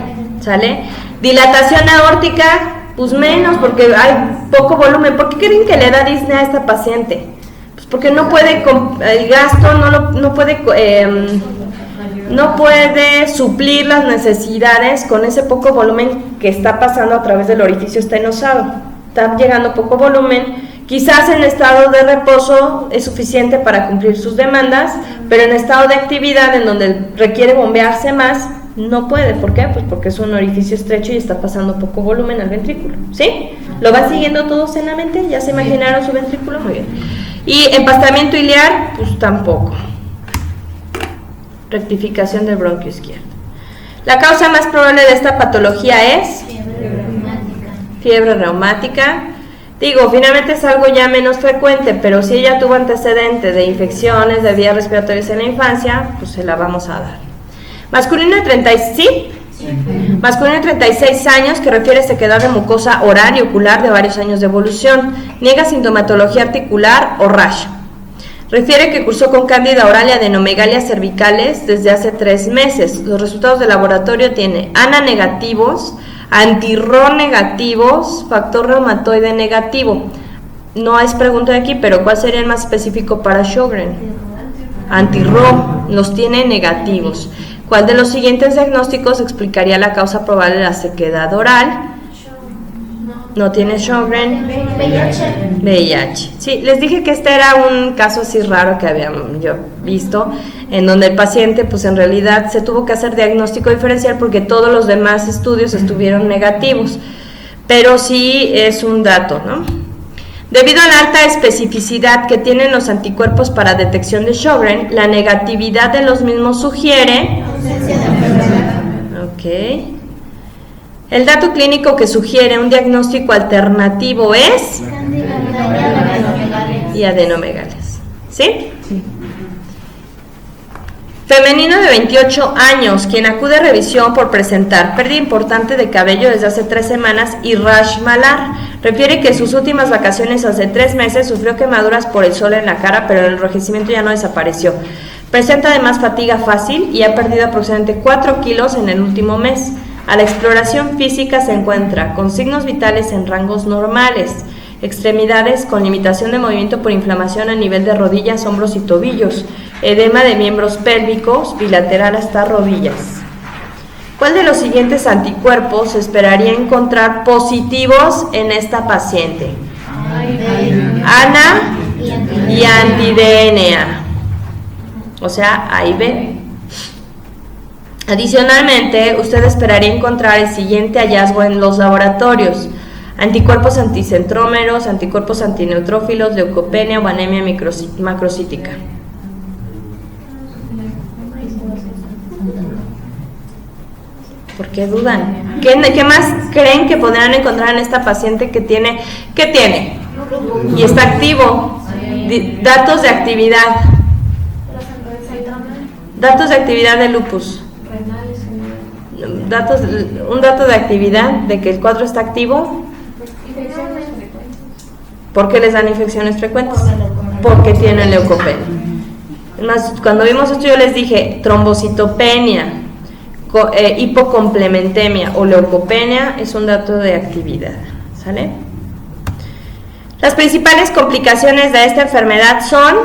¿sale? Dilatación aórtica, pues menos, porque hay poco volumen. ¿Por qué creen que le da disnea a esta paciente? Pues porque no puede, el gasto no puede suplir las necesidades con ese poco volumen que está pasando a través del orificio estenosado. Está llegando poco volumen. Quizás en estado de reposo es suficiente para cumplir sus demandas, pero en estado de actividad, en donde requiere bombearse más, no puede. ¿Por qué? Pues porque es un orificio estrecho y está pasando poco volumen al ventrículo. ¿Sí? ¿Lo va siguiendo todos en la mente? ¿Ya se imaginaron su ventrículo? Muy bien. Y empastamiento iliar, pues tampoco. Rectificación del bronquio izquierdo. La causa más probable de esta patología es fiebre reumática. Digo, finalmente es algo ya menos frecuente, pero si ella tuvo antecedentes de infecciones de vías respiratorias en la infancia, pues se la vamos a dar. Masculino de 36 años que refiere sequedad de mucosa oral y ocular de varios años de evolución. Niega sintomatología articular o rash. Refiere que cursó con cándida oral y adenomegalias cervicales desde hace 3 meses. Los resultados de laboratorio tiene ANA negativos, anti-Ro negativos, factor reumatoide negativo. No es pregunta de aquí, pero ¿cuál sería el más específico para Sjögren? Anti-Ro, los tiene negativos. ¿Cuál de los siguientes diagnósticos explicaría la causa probable de la sequedad oral? No tiene Sjögren. VIH. Sí, les dije que este era un caso así raro que había yo visto, en donde el paciente pues en realidad se tuvo que hacer diagnóstico diferencial porque todos los demás estudios estuvieron negativos, pero sí es un dato, ¿no? Debido a la alta especificidad que tienen los anticuerpos para detección de Sjögren, la negatividad de los mismos sugiere... Ausencia de enfermedad. Ok. El dato clínico que sugiere un diagnóstico alternativo es... Cándida adenomegalia. y adenomegalias. ¿Sí? Sí. Femenino de 28 años, quien acude a revisión por presentar pérdida importante de cabello desde hace 3 semanas y rash malar. Refiere que en sus últimas vacaciones hace 3 meses sufrió quemaduras por el sol en la cara, pero el enrojecimiento ya no desapareció. Presenta además fatiga fácil y ha perdido aproximadamente 4 kilos en el último mes. A la exploración física se encuentra con signos vitales en rangos normales, extremidades con limitación de movimiento por inflamación a nivel de rodillas, hombros y tobillos, edema de miembros pélvicos, bilateral hasta rodillas. ¿Cuál de los siguientes anticuerpos se esperaría encontrar positivos en esta paciente? ANA y anti-DNA, o sea, A y B. Adicionalmente, usted esperaría encontrar el siguiente hallazgo en los laboratorios: anticuerpos anticentrómeros, anticuerpos antineutrófilos, leucopenia o anemia macrocítica. ¿Por qué dudan? ¿Qué más creen que podrán encontrar en esta paciente que tiene? ¿Qué tiene? Y está activo. Datos de actividad. Datos de actividad de lupus. Un dato de actividad de que el cuadro está activo. ¿Por qué les dan infecciones frecuentes? Porque tienen leucopenia. Además, cuando vimos esto yo les dije trombocitopenia, hipocomplementemia o leucopenia es un dato de actividad. ¿Sale? Las principales complicaciones de esta enfermedad son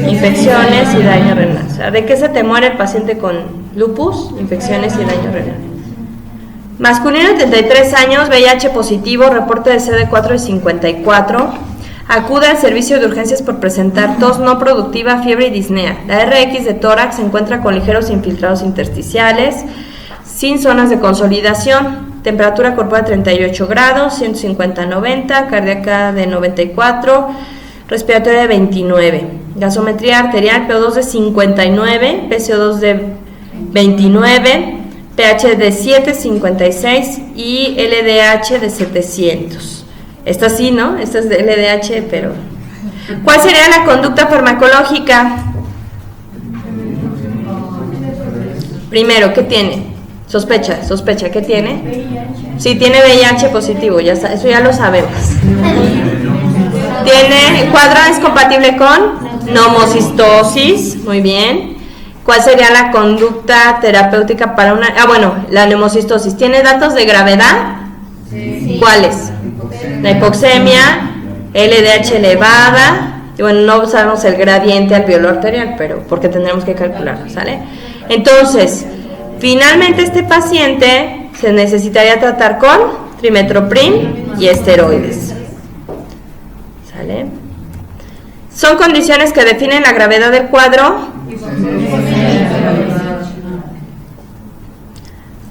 infecciones y daño renal. O sea, ¿de qué se te muere el paciente con lupus? Infecciones y daño renal. Masculino de 33 años, VIH positivo, reporte de CD4 de 54. Acude al servicio de urgencias por presentar tos no productiva, fiebre y disnea. La RX de tórax se encuentra con ligeros infiltrados intersticiales, sin zonas de consolidación. Temperatura corporal 38 grados, 150-90, cardíaca de 94, respiratoria de 29. Gasometría arterial, PO2 de 59, PCO2 de 29, pH de 7,56 y LDH de 700. Esta sí, ¿no? Esta es de LDH, pero... ¿Cuál sería la conducta farmacológica? Primero, ¿qué tiene? Sospecha, ¿qué tiene? Sí, tiene VIH positivo, ya está, eso ya lo sabemos. ¿Tiene, el cuadro es compatible con neumocistosis? Muy bien. ¿Cuál sería la conducta terapéutica para una... la neumocistosis. ¿Tiene datos de gravedad? Sí. ¿Cuáles? La hipoxemia, LDH elevada, y bueno, no sabemos el gradiente alveolo arterial, pero porque tendremos que calcularlo, ¿sale? Entonces, finalmente este paciente se necesitaría tratar con trimethoprim y esteroides, ¿sale? Son condiciones que definen la gravedad del cuadro.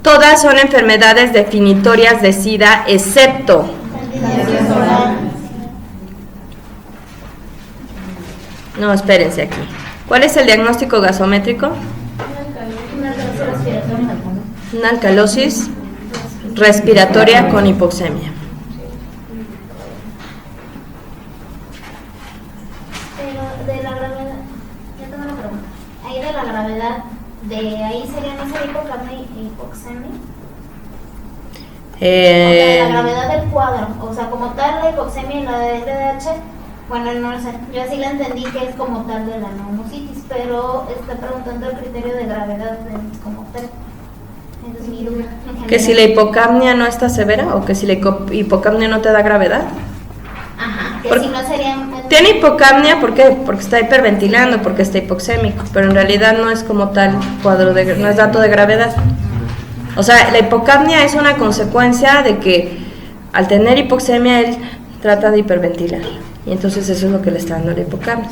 Todas son enfermedades definitorias de SIDA, excepto no, espérense aquí. ¿Cuál es el diagnóstico gasométrico? Una alcalosis respiratoria con hipoxemia. Pero de la gravedad, ya tengo una pregunta. Ahí de la gravedad, de ahí sería no ser hipocapnia y hipoxemia. La gravedad del cuadro, o sea, como tal la hipoxemia y la de LDH, bueno, no sé, yo así la entendí que es como tal de la neumocitis, pero está preguntando el criterio de gravedad como tal. Entonces mi duda. ¿Que si la hipocapnia no está severa o que si la hipocapnia no te da gravedad? Ajá, que si no sería... Tiene hipocapnia, ¿por qué? Porque está hiperventilando, porque está hipoxémico, pero en realidad no es como tal cuadro no es dato de gravedad. O sea, la hipocapnia es una consecuencia de que al tener hipoxemia él trata de hiperventilar y entonces eso es lo que le está dando la hipocapnia.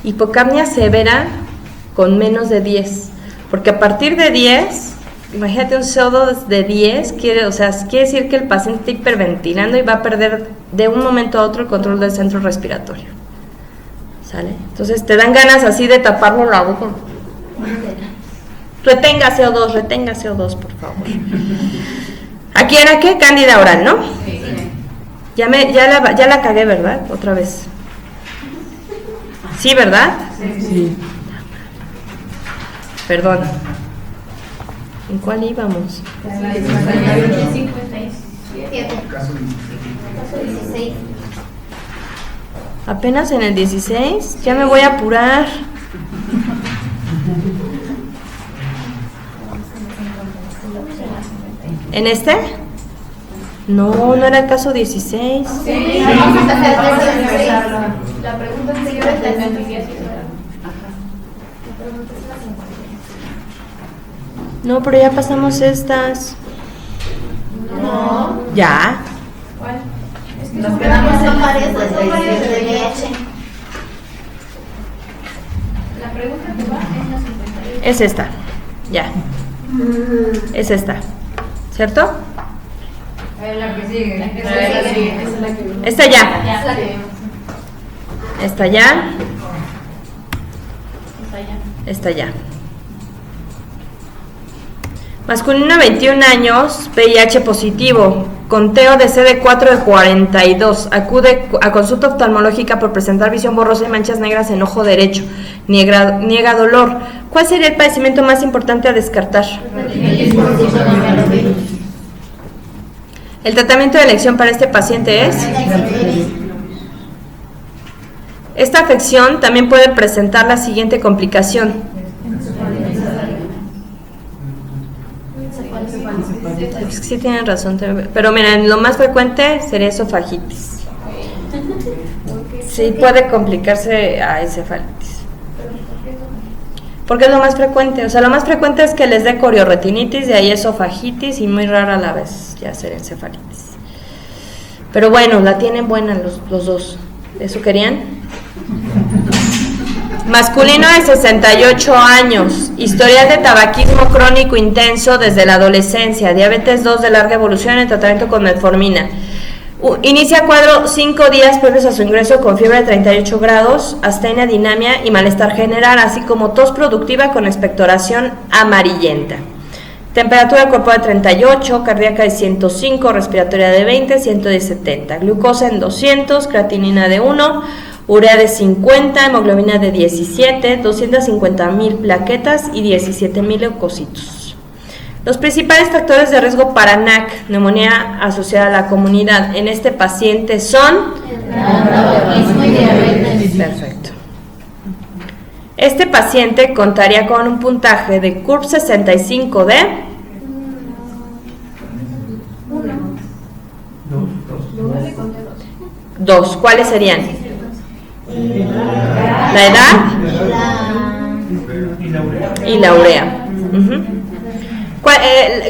Hipocapnia severa con menos de 10, porque a partir de 10 imagínate un CO2 de 10, quiere decir que el paciente está hiperventilando y va a perder de un momento a otro el control del centro respiratorio. ¿Sale? Entonces te dan ganas así de taparlo la boca. Retenga CO2, por favor. Aquí era qué, cándida oral, ¿no? Ya la cagué, ¿verdad? Otra vez. Sí, ¿verdad? Sí. Perdón. ¿En cuál íbamos? 7. Caso Caso 16. Apenas en el 16. Ya me voy a apurar. ¿En este? No era el caso 16. Sí, vamos a empezar desde el 16. La pregunta es si yo entendí que así era. No, pero ya pasamos estas. No. Ya. ¿Cuál? Es que Nos quedamos en varias de VIH. la pregunta que va es la 58. Es esta. Ya. Es esta. ¿Cierto? La que sigue. La que sigue. Esa es la que vimos. Esta ya. Es la que vimos. Esta ya. Está allá. Esta ya. Masculino 21 años, VIH positivo, conteo de CD4 de 42, acude a consulta oftalmológica por presentar visión borrosa y manchas negras en ojo derecho, niega dolor. ¿Cuál sería el padecimiento más importante a descartar? El tratamiento de elección para este paciente es... Esta afección también puede presentar la siguiente complicación. Sí tienen razón, pero miren, lo más frecuente sería esofagitis. Sí puede complicarse a encefalitis. Porque es lo más frecuente, o sea, lo más frecuente es que les dé coriorretinitis, de ahí esofagitis y muy rara a la vez ya ser encefalitis. Pero bueno, la tienen buena los dos. ¿Eso querían? Masculino de 68 años, historial de tabaquismo crónico intenso desde la adolescencia, diabetes 2 de larga evolución en tratamiento con metformina. Inicia cuadro 5 días previos a su ingreso con fiebre de 38 grados, astenia, dinamia y malestar general, así como tos productiva con expectoración amarillenta. Temperatura corporal de 38, cardíaca de 105, respiratoria de 20, 100 de 70, glucosa en 200, creatinina de 1, urea de 50, hemoglobina de 17, 250,000 plaquetas y 17,000 leucocitos. Los principales factores de riesgo para NAC, neumonía asociada a la comunidad, en este paciente son... Tabaquismo y diabetes. Perfecto. Este paciente contaría con un puntaje de CURP 65 de... 2. ¿Cuáles serían? La edad y la urea.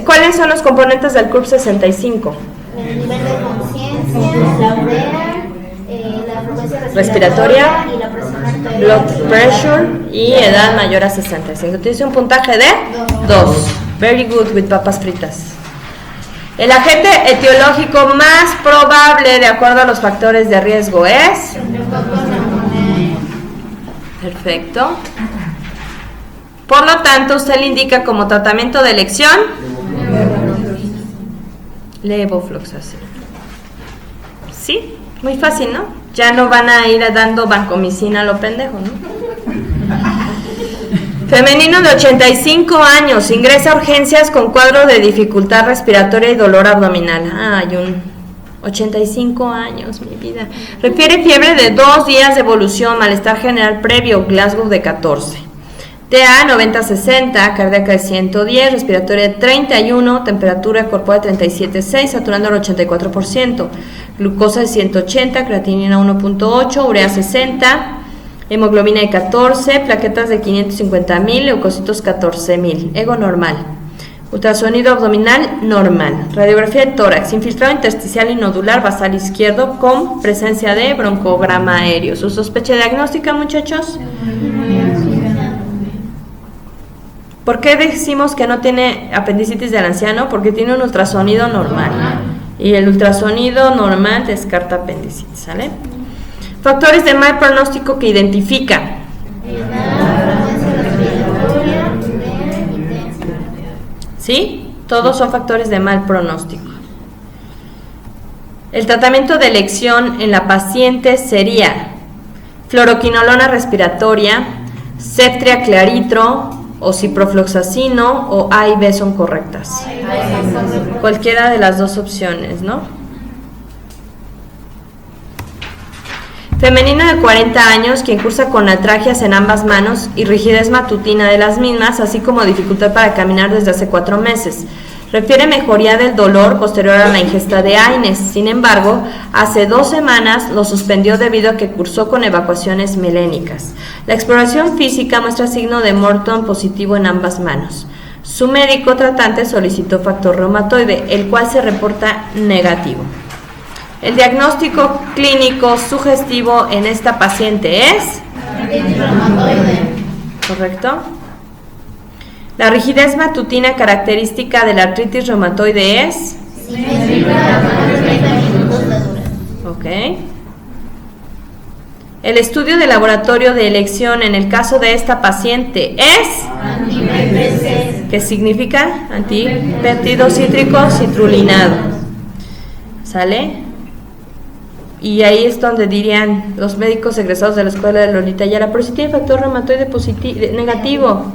¿Cuáles son los componentes del CURP 65? El nivel de conciencia, la urea, la frecuencia respiratoria, y la presión arterial. blood pressure y edad mayor a 65. Tienes un puntaje de 2. Very good with papas fritas. El agente etiológico más probable de acuerdo a los factores de riesgo es... Perfecto. Por lo tanto, usted le indica como tratamiento de elección levofloxacin. Sí, muy fácil, ¿no? Ya no van a ir dando vancomicina a lo pendejo, ¿no? Femenino de 85 años, ingresa a urgencias con cuadro de dificultad respiratoria y dolor abdominal. Ay, 85 años, mi vida. Refiere fiebre de 2 días de evolución, malestar general previo, Glasgow de 14. TA 90-60, cardíaca de 110, respiratoria de 31, temperatura corporal de 37,6, saturando al 84%, glucosa de 180, creatinina 1.8, urea 60, hemoglobina de 14, plaquetas de 550,000, leucocitos 14,000, ego normal. Ultrasonido abdominal normal. Radiografía de tórax, infiltrado intersticial y nodular basal izquierdo con presencia de broncograma aéreo. ¿Su sospecha diagnóstica, muchachos? ¿Por qué decimos que no tiene apendicitis del anciano? Porque tiene un ultrasonido normal. Y el ultrasonido normal descarta apendicitis, ¿sale? Factores de mal pronóstico que identifican. ¿Sí? Todos son factores de mal pronóstico. El tratamiento de elección en la paciente sería fluoroquinolona respiratoria, Ceftriax claritro o ciprofloxacino, o A y B son correctas. Cualquiera de las dos opciones, ¿no? Femenino de 40 años quien cursa con atragias en ambas manos y rigidez matutina de las mismas, así como dificultad para caminar desde hace 4 meses. Refiere mejoría del dolor posterior a la ingesta de AINES. Sin embargo, hace 2 semanas lo suspendió debido a que cursó con evacuaciones melénicas. La exploración física muestra signo de Morton positivo en ambas manos. Su médico tratante solicitó factor reumatoide, el cual se reporta negativo. El diagnóstico clínico sugestivo en esta paciente es ¿correcto? La rigidez matutina característica de la artritis reumatoide es ok. El estudio de laboratorio de elección en el caso de esta paciente es ¿qué significa? Antipéptido cítrico citrulinado, ¿sale? Y ahí es donde dirían los médicos egresados de la escuela de Lolita Ayala, pero si tiene factor reumatoide negativo,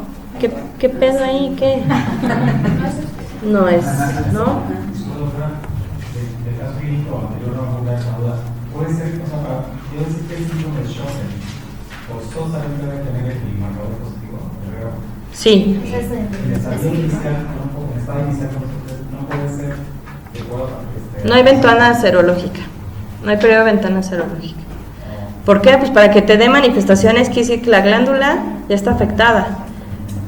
¿qué pedo ahí? ¿Qué? No es, ¿no? De caso clínico anterior no me esa duda. Puede ser, o sea, para yo decir que el síndrome de Sjögren, forzosamente debe tener el marcador positivo, ¿verdad? Sí. En el estadio inicial, no puede ser que pueda... No hay ventana serológica. No hay periodo de ventana serológica. ¿Por qué? Pues para que te dé manifestaciones quiere decir que la glándula ya está afectada,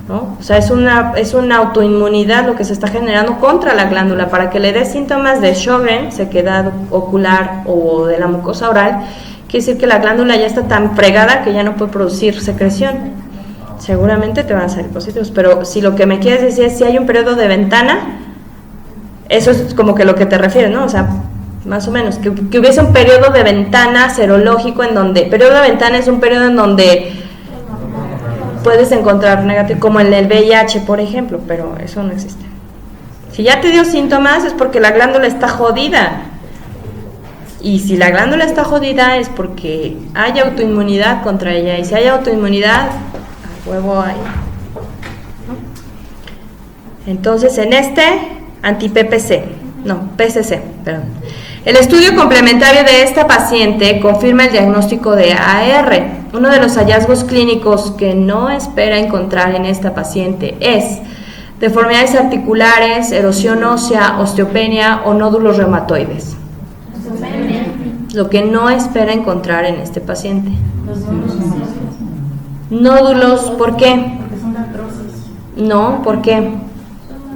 ¿no? O sea, es una autoinmunidad lo que se está generando contra la glándula. Para que le dé síntomas de Sjögren, sequedad ocular o de la mucosa oral, quiere decir que la glándula ya está tan fregada que ya no puede producir secreción. Seguramente te van a salir positivos, pero si lo que me quieres decir es si hay un periodo de ventana, eso es como que lo que te refieres, ¿no? O sea, más o menos, que hubiese un periodo de ventana serológico en donde, periodo de ventana es un periodo en donde puedes encontrar negativo, como en el VIH, por ejemplo, pero eso no existe. Si ya te dio síntomas es porque la glándula está jodida, y si la glándula está jodida es porque hay autoinmunidad contra ella, y si hay autoinmunidad, a huevo hay, ¿no? Entonces en este, PCC, perdón. El estudio complementario de esta paciente confirma el diagnóstico de AR. Uno de los hallazgos clínicos que no espera encontrar en esta paciente es deformidades articulares, erosión ósea, osteopenia o nódulos reumatoides. Lo que no espera encontrar en este paciente. Nódulos, ¿por qué? No, ¿por qué?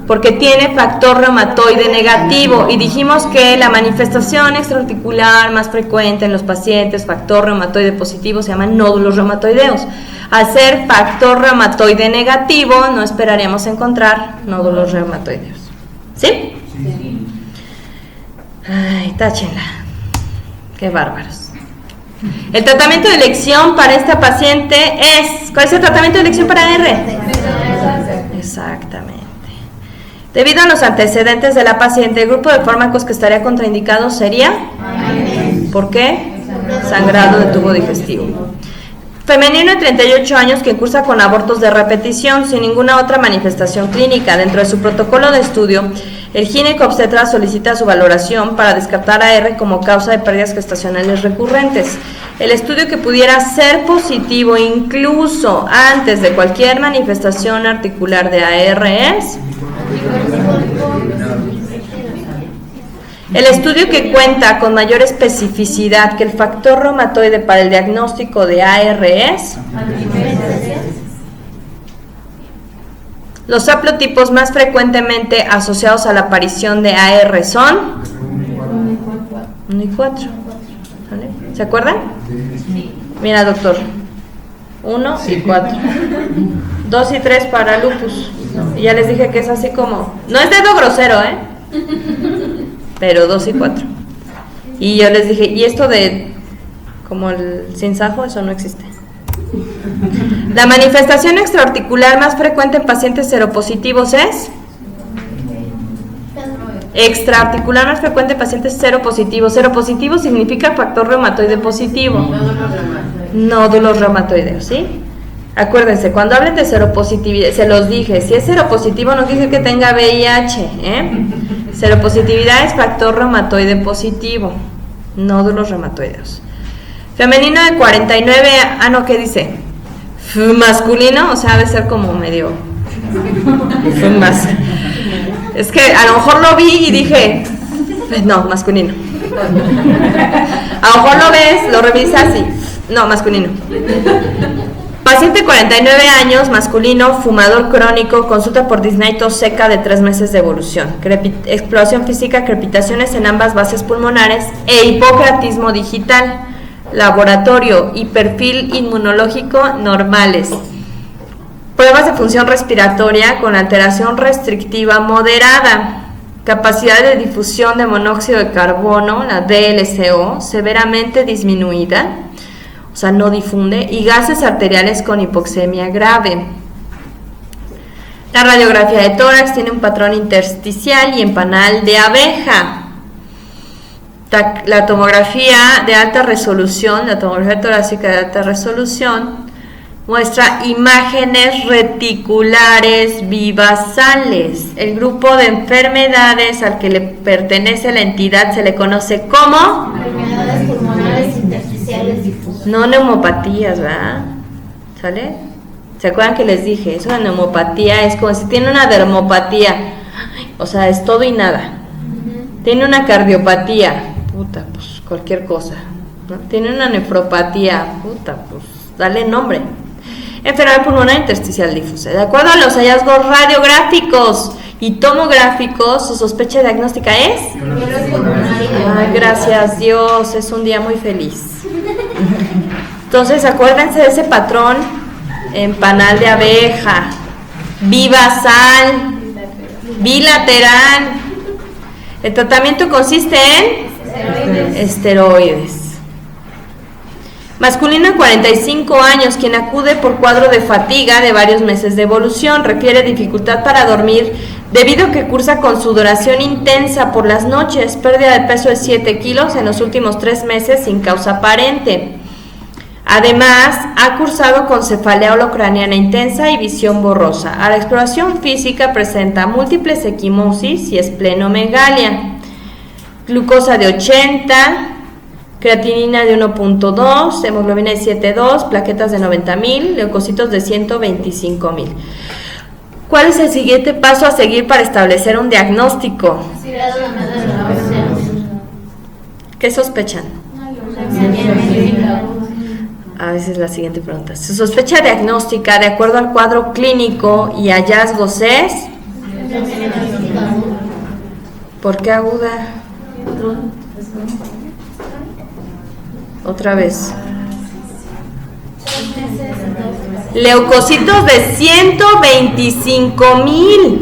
Porque tiene factor reumatoide negativo y dijimos que la manifestación extraarticular más frecuente en los pacientes factor reumatoide positivo se llaman nódulos reumatoideos. Al ser factor reumatoide negativo no esperaríamos encontrar nódulos reumatoideos. ¿Sí? Sí. Ay, táchenla. Qué bárbaros. El tratamiento de elección para esta paciente es... ¿Cuál es el tratamiento de elección para R? Exactamente. Debido a los antecedentes de la paciente, el grupo de fármacos que estaría contraindicado sería... ¿Por qué? Sangrado de tubo digestivo. Femenino de 38 años que cursa con abortos de repetición sin ninguna otra manifestación clínica. Dentro de su protocolo de estudio, el ginecobstetra solicita su valoración para descartar AR como causa de pérdidas gestacionales recurrentes. El estudio que pudiera ser positivo incluso antes de cualquier manifestación articular de AR es... El estudio que cuenta con mayor especificidad que el factor reumatoide para el diagnóstico de AR es... Los haplotipos más frecuentemente asociados a la aparición de AR son 1 y 4. ¿Vale? ¿Se acuerdan? Mira, doctor, 1 y 4. 2 y 3 para lupus. Y ya les dije que es así como, no es dedo grosero, pero 2 y 4. Y yo les dije, y esto de como el sinsajo, eso no existe. La manifestación extraarticular más frecuente en pacientes seropositivos es extraarticular más frecuente en pacientes seropositivos. Seropositivo significa factor reumatoide positivo. Nódulos reumatoideos, ¿sí? Acuérdense, cuando hablen de seropositividad, se los dije, si es seropositivo no quiere decir que tenga VIH, Seropositividad es factor reumatoide positivo, nódulos reumatoideos. Femenino de 49, ¿qué dice? Masculino, o sea, ha de ser como medio más. Es que a lo mejor lo vi y dije, no, masculino. A lo mejor lo ves, lo revisas y, no, masculino. Paciente 49 años, masculino, fumador crónico, consulta por disnea y tos seca de 3 meses de evolución. Exploración física, crepitaciones en ambas bases pulmonares e hipocreatismo digital. Laboratorio y perfil inmunológico normales. Pruebas de función respiratoria con alteración restrictiva moderada. Capacidad de difusión de monóxido de carbono, la DLCO, severamente disminuida, o sea, no difunde, y gases arteriales con hipoxemia grave. La radiografía de tórax tiene un patrón intersticial y en panal de abeja. La tomografía de alta resolución, la tomografía torácica de alta resolución, muestra imágenes reticulares bivasales. El grupo de enfermedades al que le pertenece la entidad se le conoce como Enfermedades pulmonares intersticiales difusas. no neumopatías, ¿verdad? ¿Sale? ¿Se acuerdan que les dije? Es una neumopatía, es como si tiene una dermopatía, o sea, es todo y nada. Tiene una cardiopatía, puta, pues cualquier cosa, ¿no? Tiene una nefropatía, puta, pues dale nombre. Enfermedad pulmonar intersticial difusa. De acuerdo a los hallazgos radiográficos y tomográficos, su sospecha diagnóstica es. Ay, gracias Dios, es un día muy feliz. Entonces, acuérdense de ese patrón en panal de abeja, bivasal, bilateral. El tratamiento consiste en esteroides. Masculino de 45 años, quien acude por cuadro de fatiga de varios meses de evolución, refiere dificultad para dormir debido a que cursa con sudoración intensa por las noches, pérdida de peso de 7 kilos en los últimos 3 meses sin causa aparente. Además, ha cursado con cefalea holocraniana intensa y visión borrosa. A la exploración física presenta múltiples equimosis y esplenomegalia. Glucosa de 80, creatinina de 1.2, hemoglobina de 7.2, plaquetas de 90.000, leucocitos de 125.000. ¿Cuál es el siguiente paso a seguir para establecer un diagnóstico? ¿Qué sospechan? A veces la siguiente pregunta. Su sospecha diagnóstica, de acuerdo al cuadro clínico y hallazgos, es. ¿Por qué aguda? Otra vez. Leucocitos de 125.000.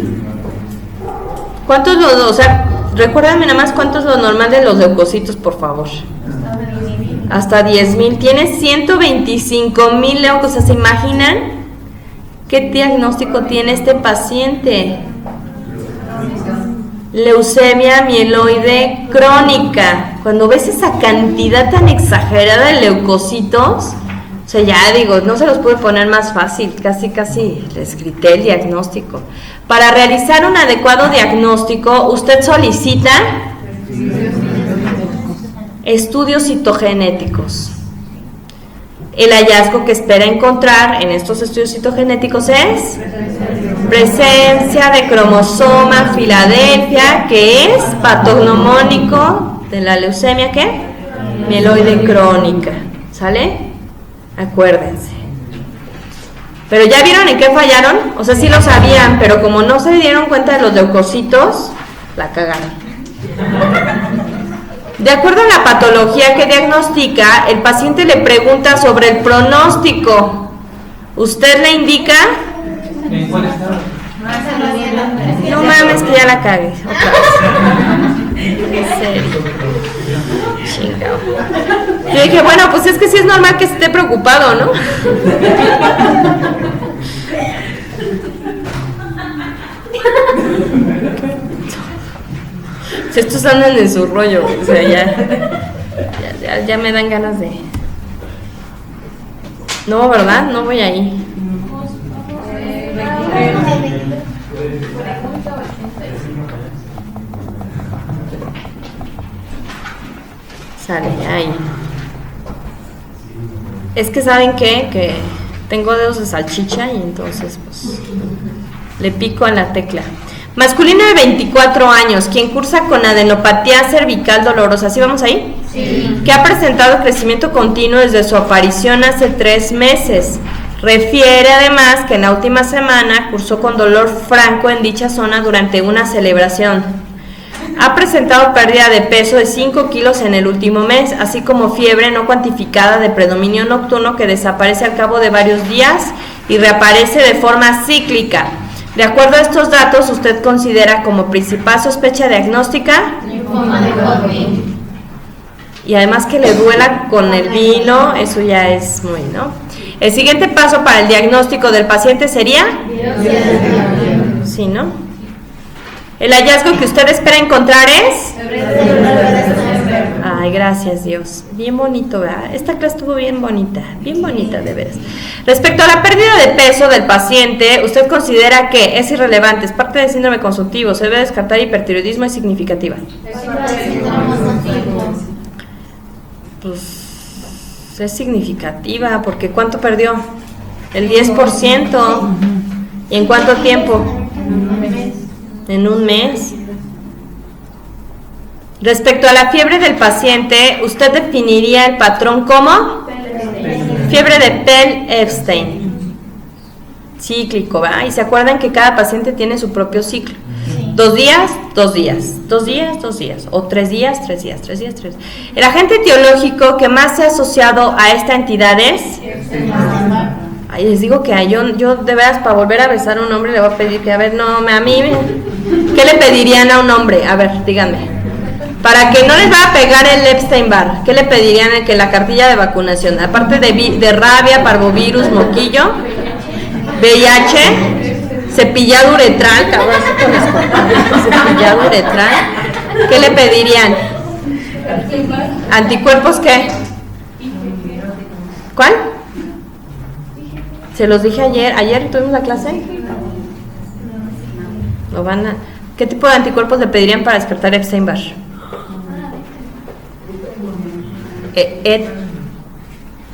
¿Cuántos o sea, recuérdame nada más cuánto es lo normal de los leucocitos, por favor? Hasta 10.000. Tiene 125.000 leucocitos. ¿Se imaginan qué diagnóstico tiene este paciente? Leucemia mieloide crónica. Cuando ves esa cantidad tan exagerada de leucocitos, o sea, ya digo, no se los pude poner más fácil, casi les grité el diagnóstico. Para realizar un adecuado diagnóstico, usted solicita estudios citogenéticos. El hallazgo que espera encontrar en estos estudios citogenéticos es presencia de cromosoma Filadelfia, que es patognomónico de la leucemia, ¿qué? Mieloide crónica, ¿sale? Acuérdense. Pero ya vieron en qué fallaron, o sea, sí lo sabían, pero como no se dieron cuenta de los leucocitos, la cagaron. De acuerdo a la patología que diagnostica, el paciente le pregunta sobre el pronóstico. Usted le indica, ¿En cuál estado? no mames que ya la cagué, otra vez. En serio. Chingado. Yo dije, bueno, pues es que sí es normal que esté preocupado, ¿no? Si estos andan en su rollo, o sea, ya me dan ganas de... No, ¿verdad? No voy ahí. Sale, ahí. Es que ¿saben qué? Que tengo dedos de salchicha y entonces pues le pico a la tecla. Masculino de 24 años, quien cursa con adenopatía cervical dolorosa, ¿sí vamos ahí? Sí. Que ha presentado crecimiento continuo desde su aparición hace 3 meses. Refiere además que en la última semana cursó con dolor franco en dicha zona durante una celebración. Ha presentado pérdida de peso de 5 kilos en el último mes, así como fiebre no cuantificada de predominio nocturno que desaparece al cabo de varios días y reaparece de forma cíclica. De acuerdo a estos datos, usted considera como principal sospecha diagnóstica Linfoma de Hodgkin. y además que le duela con el vino, eso ya es muy, ¿no? El siguiente paso para el diagnóstico del paciente sería, sí, ¿no? El hallazgo que usted espera encontrar es, ay, gracias Dios, bien bonito, ¿verdad? Esta clase estuvo bien bonita de veras. Respecto a la pérdida de peso del paciente, usted considera que es irrelevante, es parte del síndrome consultivo, se debe descartar hipertiroidismo, es significativa. Pues es significativa, porque ¿cuánto perdió? El 10%. ¿Y en cuánto tiempo? En un mes. Respecto a la fiebre del paciente, ¿usted definiría el patrón como? Fiebre de Pell-Epstein. Cíclico, ¿verdad? Y se acuerdan que cada paciente tiene su propio ciclo. 2 días, 2 días, 2 días, 2 días, o 3 días, 3 días, 3 días, 3 días. El agente etiológico que más se ha asociado a esta entidad es... Ay, les digo que yo de veras para volver a besar a un hombre le voy a pedir que, a ver, no, a mí, ¿qué le pedirían a un hombre? A ver, díganme. Para que no les va a pegar el Epstein-Barr, ¿qué le pedirían que la cartilla de vacunación? Aparte de rabia, parvovirus, moquillo, VIH, cepillado uretral, cabrón, cepillado uretral, ¿qué le pedirían? ¿Anticuerpos qué? ¿Cuál? Se los dije ayer tuvimos la clase. ¿Qué tipo de anticuerpos le pedirían para despertar Epstein-Barr?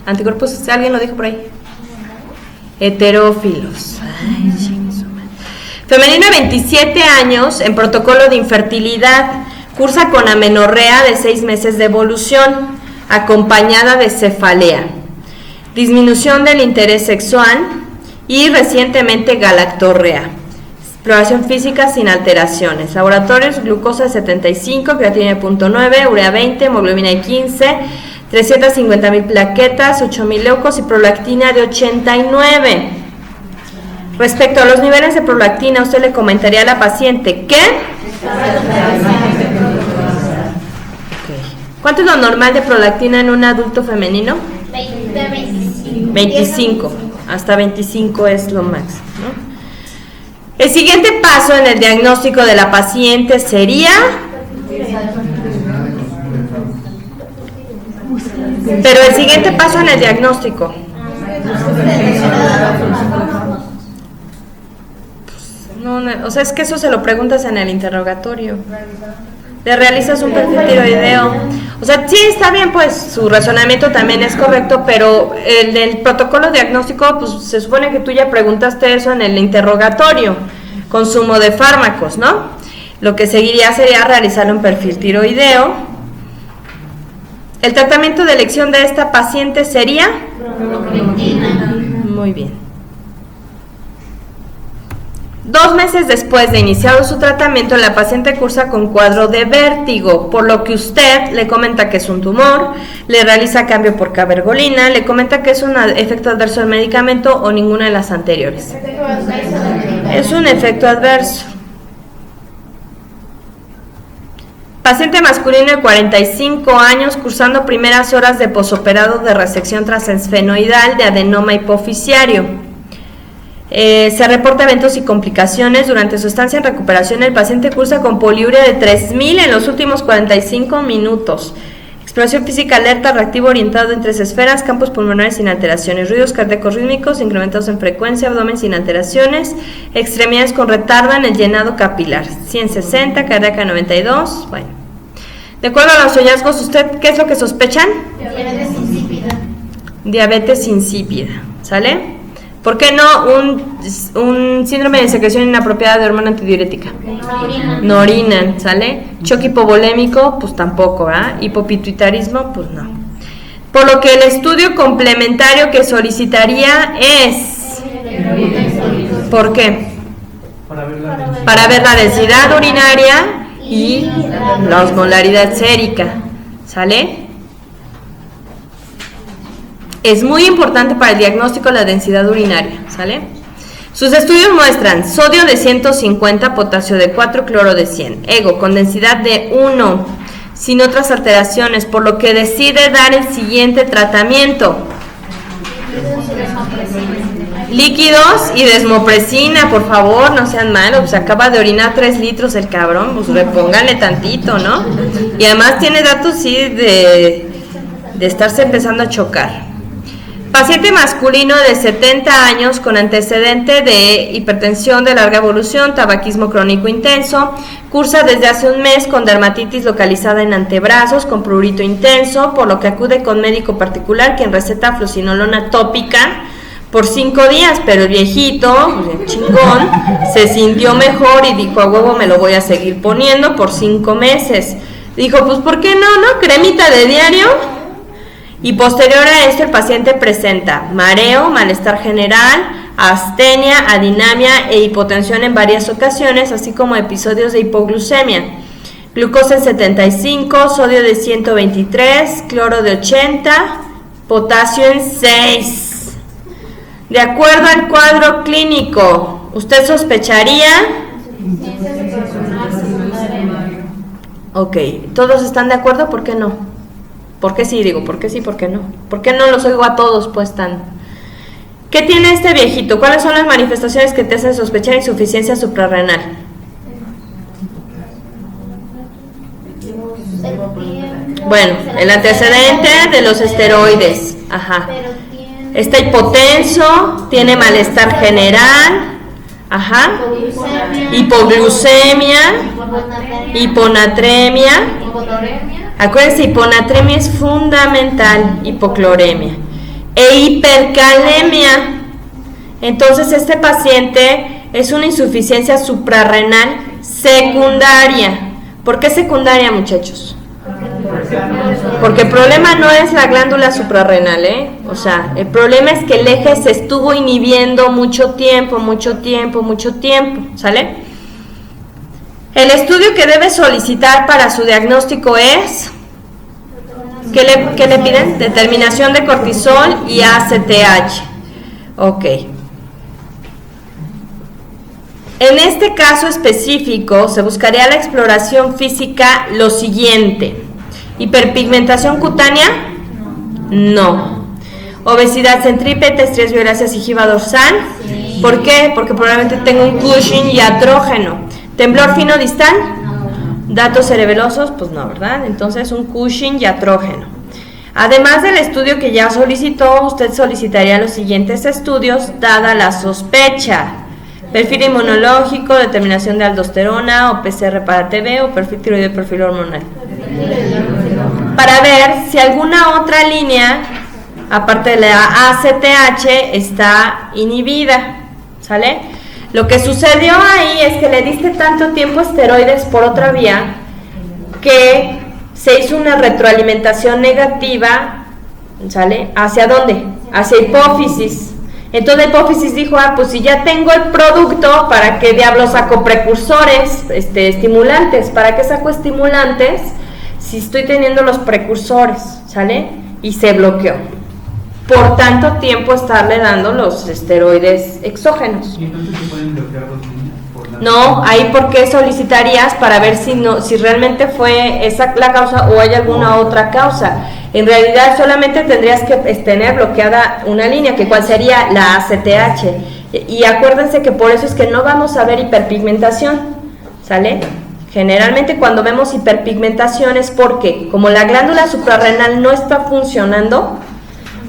Anticuerpos, ¿alguien lo dijo por ahí? Heterófilos. Ay, femenino de 27 años, en protocolo de infertilidad, cursa con amenorrea de 6 meses de evolución, acompañada de cefalea, disminución del interés sexual y recientemente galactorrea. Exploración física sin alteraciones. Laboratorios: glucosa de 75, creatina de 0.9, urea 20, hemoglobina de 15, 350.000 plaquetas, 8.000 leucos y prolactina de 89. Respecto a los niveles de prolactina, usted le comentaría a la paciente que... ¿Cuánto es lo normal de prolactina en un adulto femenino? 25. Hasta 25 es lo máximo, ¿no? El siguiente paso en el diagnóstico de la paciente sería... Pero el siguiente paso en el diagnóstico... No, o sea, es que eso se lo preguntas en el interrogatorio. Le realizas un perfil tiroideo. O sea, sí, está bien, pues su razonamiento también es correcto, pero el del protocolo diagnóstico, pues se supone que tú ya preguntaste eso en el interrogatorio. Consumo de fármacos, ¿no? Lo que seguiría sería realizar un perfil tiroideo. El tratamiento de elección de esta paciente sería... Muy bien. 2 meses después de iniciado su tratamiento, la paciente cursa con cuadro de vértigo, por lo que usted le comenta que es un tumor, le realiza cambio por cabergolina, le comenta que es un efecto adverso del medicamento o ninguna de las anteriores. Es un efecto adverso. Paciente masculino de 45 años cursando primeras horas de posoperado de resección transesfenoidal de adenoma hipofisiario. Se reporta eventos y complicaciones durante su estancia en recuperación. El paciente cursa con poliuria de 3000 en los últimos 45 minutos. Exploración física alerta, reactivo orientado en 3 esferas, campos pulmonares sin alteraciones, ruidos cardíacos rítmicos incrementados en frecuencia, abdomen sin alteraciones, extremidades con retardo en el llenado capilar, 160, cardíaca 92. Bueno, de acuerdo a los hallazgos, ¿usted qué es lo que sospechan? Diabetes insípida. Diabetes insípida, ¿sale? ¿Por qué no un síndrome de secreción inapropiada de hormona antidiurética? No orinan, ¿sale? Choque hipovolémico, pues tampoco, ¿ah? Hipopituitarismo, pues no. Por lo que el estudio complementario que solicitaría es... ¿Por qué? Para ver la densidad urinaria y la osmolaridad sérica, ¿sale? Es muy importante para el diagnóstico la densidad urinaria, ¿sale? Sus estudios muestran sodio de 150, potasio de 4, cloro de 100, ego con densidad de 1, sin otras alteraciones, por lo que decide dar el siguiente tratamiento. Líquidos y desmopresina, por favor, no sean malos, pues acaba de orinar 3 litros el cabrón, pues repónganle tantito, ¿no? Y además tiene datos, sí, de estarse empezando a chocar. Paciente masculino de 70 años con antecedente de hipertensión de larga evolución, tabaquismo crónico intenso, cursa desde hace un mes con dermatitis localizada en antebrazos, con prurito intenso, por lo que acude con médico particular quien receta fluocinolona tópica por 5 días, pero el viejito, pues, chingón, se sintió mejor y dijo, a huevo me lo voy a seguir poniendo por 5 meses. Dijo, pues ¿por qué no? Cremita de diario. Y posterior a esto el paciente presenta mareo, malestar general, astenia, adinamia e hipotensión en varias ocasiones, así como episodios de hipoglucemia. Glucosa en 75, sodio de 123, cloro de 80, potasio en 6. De acuerdo al cuadro clínico, ¿usted sospecharía? Ok, ¿todos están de acuerdo? ¿Por qué no? ¿Por qué sí? Digo, ¿por qué sí? ¿Por qué no? ¿Por qué no los oigo a todos pues tan? ¿Qué tiene este viejito? ¿Cuáles son las manifestaciones que te hacen sospechar insuficiencia suprarrenal? Bueno, el antecedente de los esteroides. Ajá. Está hipotenso, tiene malestar general. Ajá. Hipoglucemia, hiponatremia. Acuérdense, hiponatremia es fundamental, hipocloremia e hipercalemia. Entonces este paciente es una insuficiencia suprarrenal secundaria. ¿Por qué secundaria, muchachos? Porque el problema no es la glándula suprarrenal, o sea, el problema es que el eje se estuvo inhibiendo mucho tiempo, ¿sale? El estudio que debe solicitar para su diagnóstico es, ¿qué le piden? Determinación de cortisol y ACTH. Ok. En este caso específico se buscaría la exploración física lo siguiente. ¿Hiperpigmentación cutánea? No. ¿Obesidad centrípeta, estrías violáceas y jiba dorsal? ¿Por qué? Porque probablemente tengo un Cushing iatrógeno. ¿Temblor fino distal? ¿Datos cerebelosos? Pues no, ¿verdad? Entonces un Cushing iatrógeno. Además del estudio que ya solicitó, usted solicitaría los siguientes estudios dada la sospecha. Perfil inmunológico, determinación de aldosterona o PCR para TB o perfil tiroideo, perfil hormonal. Para ver si alguna otra línea, aparte de la ACTH, está inhibida, ¿sale? Lo que sucedió ahí es que le diste tanto tiempo esteroides por otra vía que se hizo una retroalimentación negativa, ¿sale? ¿Hacia dónde? Hacia hipófisis. Entonces la hipófisis dijo, pues si ya tengo el producto, ¿para qué diablos saco precursores, estimulantes? ¿Para qué saco estimulantes si estoy teniendo los precursores? ¿Sale? Y se bloqueó. Por tanto tiempo estarle dando los esteroides exógenos. ¿Y entonces se pueden bloquear dos líneas? No, ahí ¿por qué solicitarías? Para ver si realmente fue esa la causa o hay alguna otra causa. En realidad solamente tendrías que tener bloqueada una línea, que cuál sería la ACTH. Y acuérdense que por eso es que no vamos a ver hiperpigmentación, ¿sale? Generalmente cuando vemos hiperpigmentación es porque como la glándula suprarrenal no está funcionando,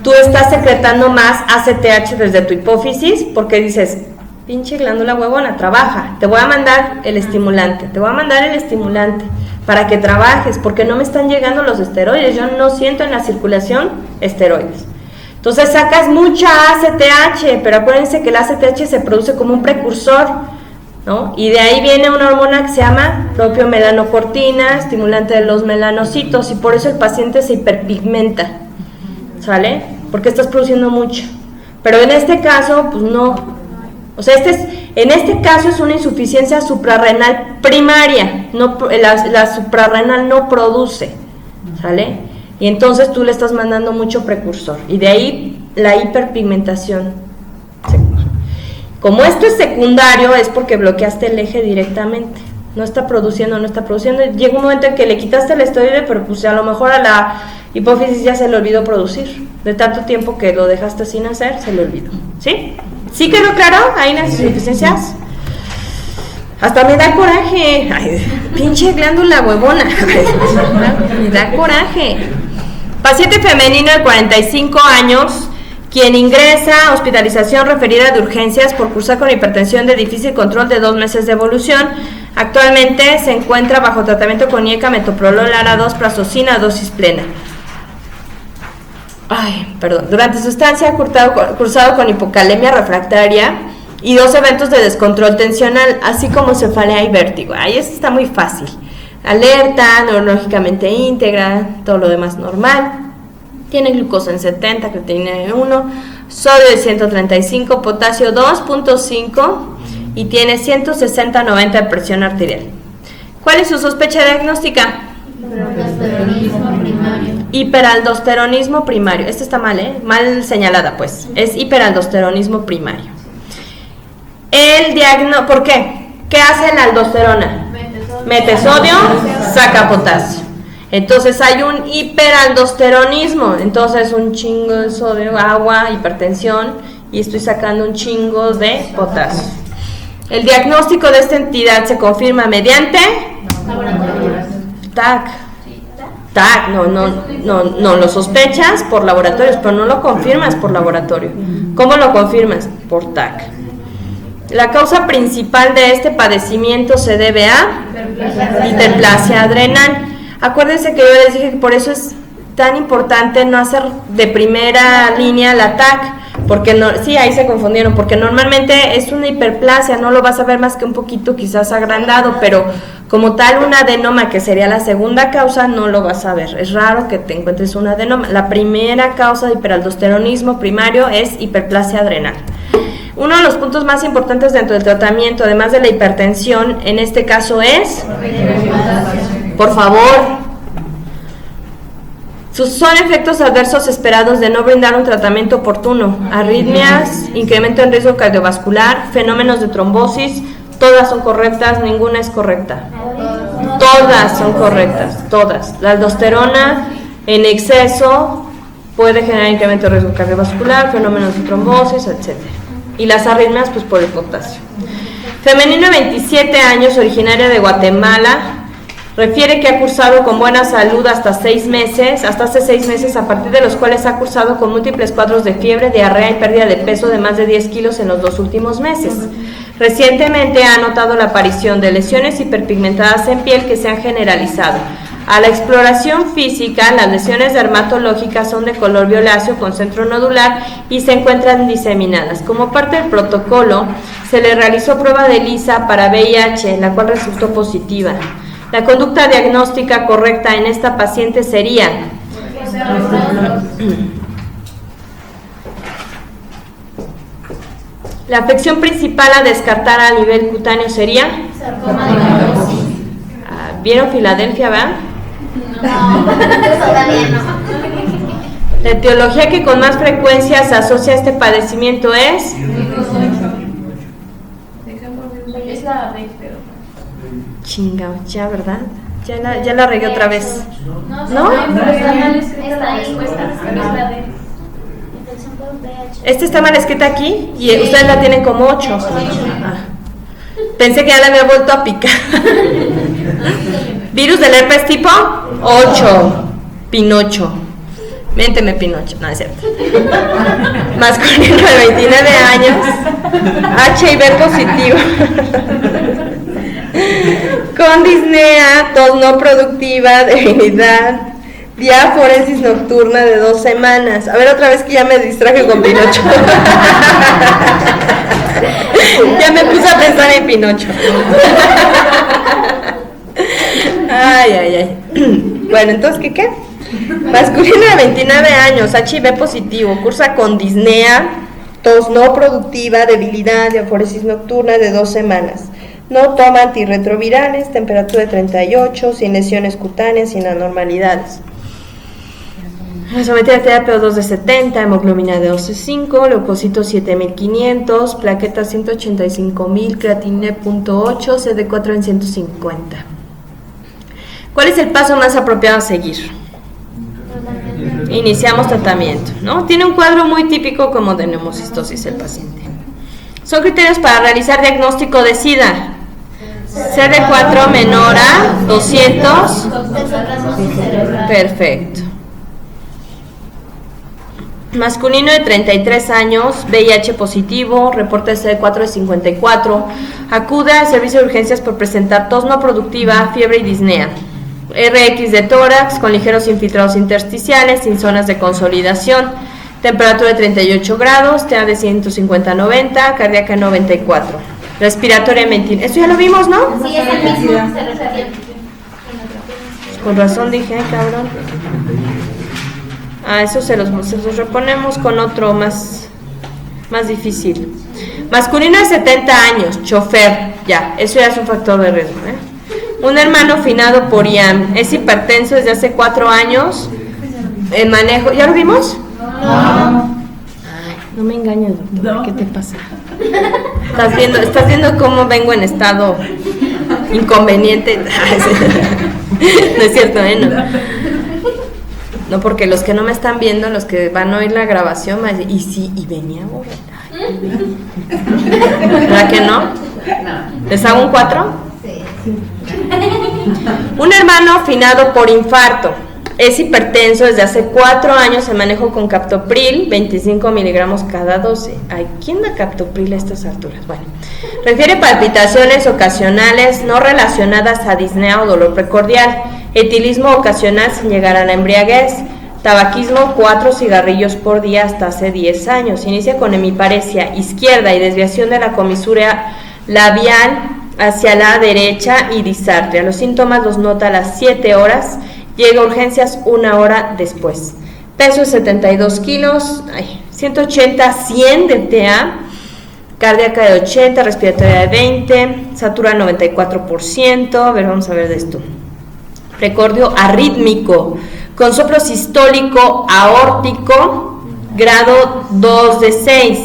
tú estás secretando más ACTH desde tu hipófisis porque dices, pinche glándula huevona, trabaja, te voy a mandar el estimulante, para que trabajes, porque no me están llegando los esteroides, yo no siento en la circulación esteroides. Entonces sacas mucha ACTH, pero acuérdense que el ACTH se produce como un precursor, ¿no? Y de ahí viene una hormona que se llama propiomelanocortina, estimulante de los melanocitos, y por eso el paciente se hiperpigmenta, ¿sale? Porque estás produciendo mucho. Pero en este caso, pues no. O sea, en este caso es una insuficiencia suprarrenal primaria, no, la suprarrenal no produce, ¿sale? Y entonces tú le estás mandando mucho precursor, y de ahí la hiperpigmentación. Como esto es secundario, es porque bloqueaste el eje directamente, no está produciendo, llega un momento en que le quitaste el esteroide, pero pues a lo mejor a la hipófisis ya se le olvidó producir, de tanto tiempo que lo dejaste sin hacer, se le olvidó, ¿sí? ¿Sí quedó claro? Ahí las insuficiencias. Hasta me da coraje. Ay, pinche glándula huevona. Me da coraje. Paciente femenino de 45 años, quien ingresa a hospitalización referida de urgencias por cursar con hipertensión de difícil control de 2 meses de evolución. Actualmente se encuentra bajo tratamiento con IECA, metoprolol, ARA-2, prazosina, dosis plena. Durante su estancia ha cursado con hipocalemia refractaria y 2 eventos de descontrol tensional, así como cefalea y vértigo. Esto está muy fácil. Alerta, neurológicamente íntegra, todo lo demás normal. Tiene glucosa en 70, creatinina en 1, sodio de 135, potasio 2.5 y tiene 160-90 de presión arterial. ¿Cuál es su sospecha diagnóstica? Hiperaldosteronismo primario. Esto está mal, mal señalada, pues. Es hiperaldosteronismo primario. El diagnóstico, ¿por qué? ¿Qué hace la aldosterona? Mete sodio, saca potasio. Entonces hay un hiperaldosteronismo. Entonces un chingo de sodio, agua, hipertensión, y estoy sacando un chingo de potasio. El diagnóstico de esta entidad se confirma mediante TAC, no, lo sospechas por laboratorios, pero no lo confirmas por laboratorio. ¿Cómo lo confirmas? Por TAC. La causa principal de este padecimiento se debe a hiperplasia adrenal. Acuérdense que yo les dije que por eso es tan importante no hacer de primera línea la TAC, porque no, sí, ahí se confundieron, porque normalmente es una hiperplasia, no lo vas a ver más que un poquito quizás agrandado, pero como tal un adenoma, que sería la segunda causa, no lo vas a ver. Es raro que te encuentres un adenoma. La primera causa de hiperaldosteronismo primario es hiperplasia adrenal. Uno de los puntos más importantes dentro del tratamiento, además de la hipertensión, en este caso es, por favor, son efectos adversos esperados de no brindar un tratamiento oportuno: arritmias, incremento en riesgo cardiovascular, fenómenos de trombosis. Todas son correctas, ninguna es correcta. Todas son correctas, todas. La aldosterona en exceso puede generar incremento de riesgo cardiovascular, fenómenos de trombosis, etc. Y las arritmias, pues por el potasio. Femenino de 27 años, originaria de Guatemala. Refiere que ha cursado con buena salud hasta hace 6 meses, a partir de los cuales ha cursado con múltiples cuadros de fiebre, diarrea y pérdida de peso de más de 10 kilos en los 2 últimos meses. Recientemente ha notado la aparición de lesiones hiperpigmentadas en piel que se han generalizado. A la exploración física, las lesiones dermatológicas son de color violáceo con centro nodular y se encuentran diseminadas. Como parte del protocolo, se le realizó prueba de ELISA para VIH, la cual resultó positiva. La conducta diagnóstica correcta en esta paciente sería: La afección principal a descartar a nivel cutáneo sería, Sarcoma de Kaposi. ¿vieron Filadelfia, verdad? No, todavía no. La etiología que con más frecuencia se asocia a este padecimiento es Es la B, pero. chingao, ya, ¿verdad? Ya la regué otra vez. ¿No? Pero está mal escrita la respuesta, pero es la D. Infección por VIH. Este está mal escrita aquí y ustedes la tienen como 8. Pensé que ya la había vuelto a picar. Virus del herpes tipo 8. Pinocho. Miénteme, Pinocho. No, es cierto. Masculino de 29 años. HIV positivo. Con disnea, tos no productiva, debilidad, diaforesis nocturna de 2 semanas. A ver, otra vez que ya me distraje con Pinocho. Ya me puse a pensar en Pinocho. Ay. Bueno, entonces, ¿qué? Masculino de 29 años, HIV positivo, cursa con disnea, tos no productiva, debilidad, diaforesis nocturna de 2 semanas. No toma antirretrovirales, temperatura de 38, sin lesiones cutáneas, sin anormalidades. Sometida a terapia O2 de 70, hemoglobina de 12.5, leucocitos 7500, plaquetas 185.000, creatinina 0.8, CD4 en 150. ¿Cuál es el paso más apropiado a seguir? Iniciamos tratamiento, ¿no? Tiene un cuadro muy típico como de neumocistosis el paciente. Son criterios para realizar diagnóstico de SIDA. CD4 menor a 200. Perfecto. Masculino de 33 años, VIH positivo, reporte de CD4 de 54. Acude al servicio de urgencias por presentar tos no productiva, fiebre y disnea. RX de tórax con ligeros infiltrados intersticiales, sin zonas de consolidación. Temperatura de 38 grados, TA de 150-90, cardíaca 94. Respiratoria mentil. Esto ya lo vimos, ¿no? Sí, es el mismo, se repite. Con razón dije, ay, cabrón. Eso se los reponemos con otro más difícil. Masculino de 70 años, chofer. Ya, eso ya es un factor de riesgo, Un hermano finado por IAM. Es hipertenso desde hace 4 años. El manejo. ¿Ya lo vimos? No me engañes, doctor. ¿Qué te pasa? ¿Estás viendo cómo vengo en estado inconveniente? No es cierto, No, porque los que no me están viendo, los que van a oír la grabación, me dicen, y venía borracha. ¿Verdad que no? ¿Les hago un 4? Sí. Un hermano finado por infarto. Es hipertenso desde hace 4 años, se manejo con captopril, 25 miligramos cada 12. Ay, ¿quién da captopril a estas alturas? Bueno, refiere palpitaciones ocasionales no relacionadas a disnea o dolor precordial, etilismo ocasional sin llegar a la embriaguez, tabaquismo, 4 cigarrillos por día hasta hace 10 años. Inicia con hemiparesia izquierda y desviación de la comisura labial hacia la derecha y disartria. Los síntomas los nota a las 7 horas. Llega a urgencias 1 hora después. Peso 72 kilos, 180-100 de TA, cardíaca de 80, respiratoria de 20, satura 94%. A ver, vamos a ver de esto. Precordio arrítmico, con soplo sistólico aórtico, grado 2 de 6.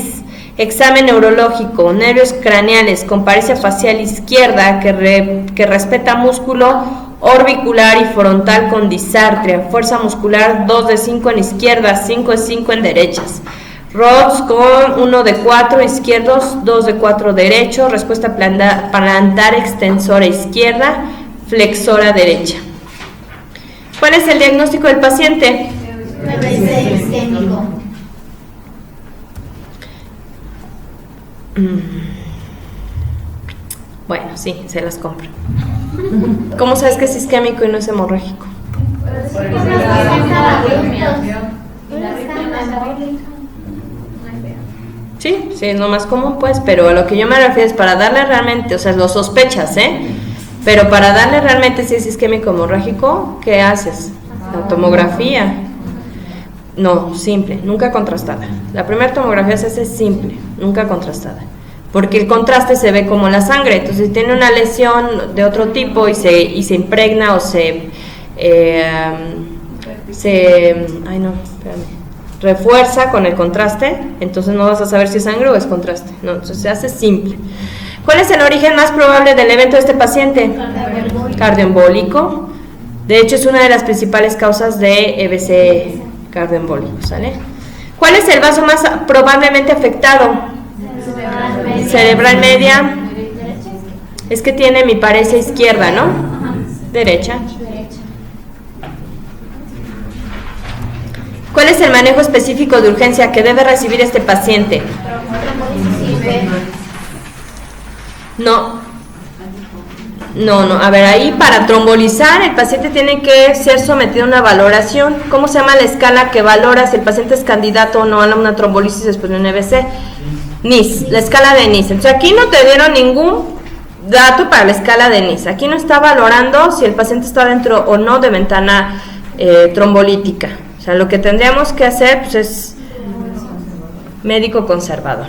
Examen neurológico, nervios craneales, con paresia facial izquierda que respeta músculo orbicular y frontal con disartria, fuerza muscular 2 de 5 en izquierdas, 5 de 5 en derechas. RODS con 1 de 4 izquierdos, 2 de 4 derechos, respuesta plantar extensora izquierda, flexora derecha. ¿Cuál es el diagnóstico del paciente? PVC isquémico. Bueno, sí, se las compro. ¿Cómo sabes que es isquémico y no es hemorrágico? Sí, es lo más común, pues, pero a lo que yo me refiero es para darle realmente, o sea, lo sospechas, pero para darle realmente si es isquémico hemorrágico, ¿qué haces? La tomografía. No, simple, nunca contrastada. La primera tomografía se hace simple, nunca contrastada. porque el contraste se ve como la sangre. Entonces, si tiene una lesión de otro tipo y se impregna o refuerza con el contraste, entonces no vas a saber si es sangre o es contraste. No, entonces se hace simple. ¿Cuál es el origen más probable del evento de este paciente? Cardioembólico. De hecho, es una de las principales causas de EBC cardioembólico, ¿sale? ¿Cuál es el vaso más probablemente afectado? Cerebral media. Es que tiene, me parece, izquierda, ¿no? Derecha. ¿Cuál es el manejo específico de urgencia que debe recibir este paciente? No, a ver, ahí para trombolizar el paciente tiene que ser sometido a una valoración. ¿Cómo se llama la escala que valora si el paciente es candidato o no a una trombolisis después de un EBC? NIS, la escala de NIS. Entonces aquí no te dieron ningún dato para la escala de NIS. Aquí no está valorando si el paciente está dentro o no de ventana trombolítica. O sea, lo que tendríamos que hacer pues, es médico conservador.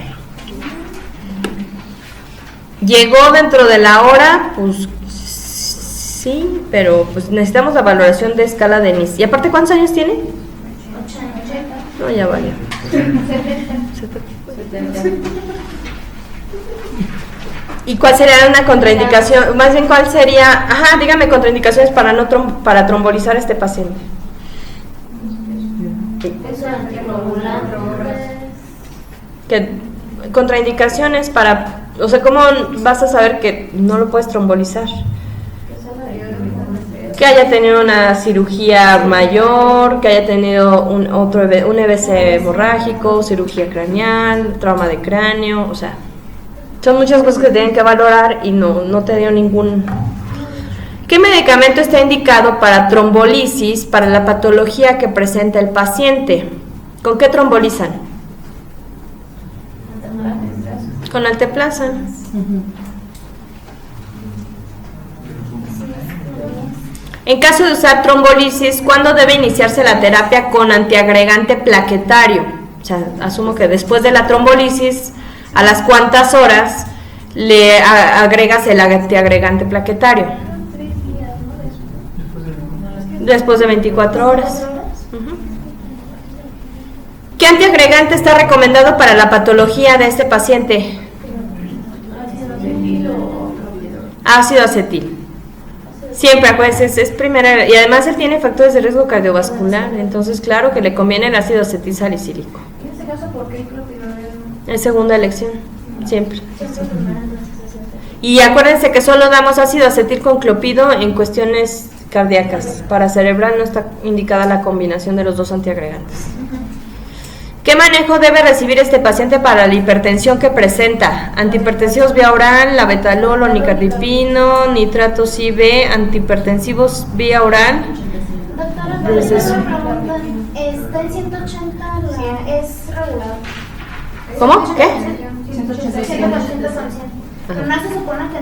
¿Llegó dentro de la hora? Pues sí, pero pues necesitamos la valoración de escala de NIS. ¿Y aparte cuántos años tiene? 80. No, ya valió. ¿Y cuál sería una contraindicación? Más bien, ¿cuál sería? Ajá, dígame contraindicaciones para trombolizar a este paciente. ¿Qué contraindicaciones para, o sea, cómo vas a saber que no lo puedes trombolizar? Que haya tenido una cirugía mayor, que haya tenido un EBC hemorrágico, cirugía craneal, trauma de cráneo, o sea, son muchas cosas que tienen que valorar y no te dio ningún. ¿Qué medicamento está indicado para trombolisis para la patología que presenta el paciente? ¿Con qué trombolizan? Con alteplazan. En caso de usar trombolisis, ¿cuándo debe iniciarse la terapia con antiagregante plaquetario? O sea, asumo que después de la trombolisis, ¿a las cuántas horas le agregas el antiagregante plaquetario? Después de 24 horas. ¿Qué antiagregante está recomendado para la patología de este paciente? Ácido acetil. Siempre, pues es primera, y además él tiene factores de riesgo cardiovascular, entonces claro que le conviene el ácido acetil salicílico. En este caso, ¿por qué clopidogrel no? Es segunda elección, siempre. Y acuérdense que solo damos ácido acetil con clopido en cuestiones cardíacas. Para cerebral no está indicada la combinación de los dos antiagregantes. ¿Qué manejo debe recibir este paciente para la hipertensión que presenta? Antihipertensivos vía oral, labetalol o nicardipino, nitratos IV, antihipertensivos vía oral. Doctora, pero ¿Es eso? una pregunta. Está en 180, es regular. ¿Cómo? ¿Qué? 180%. Pero no se supone que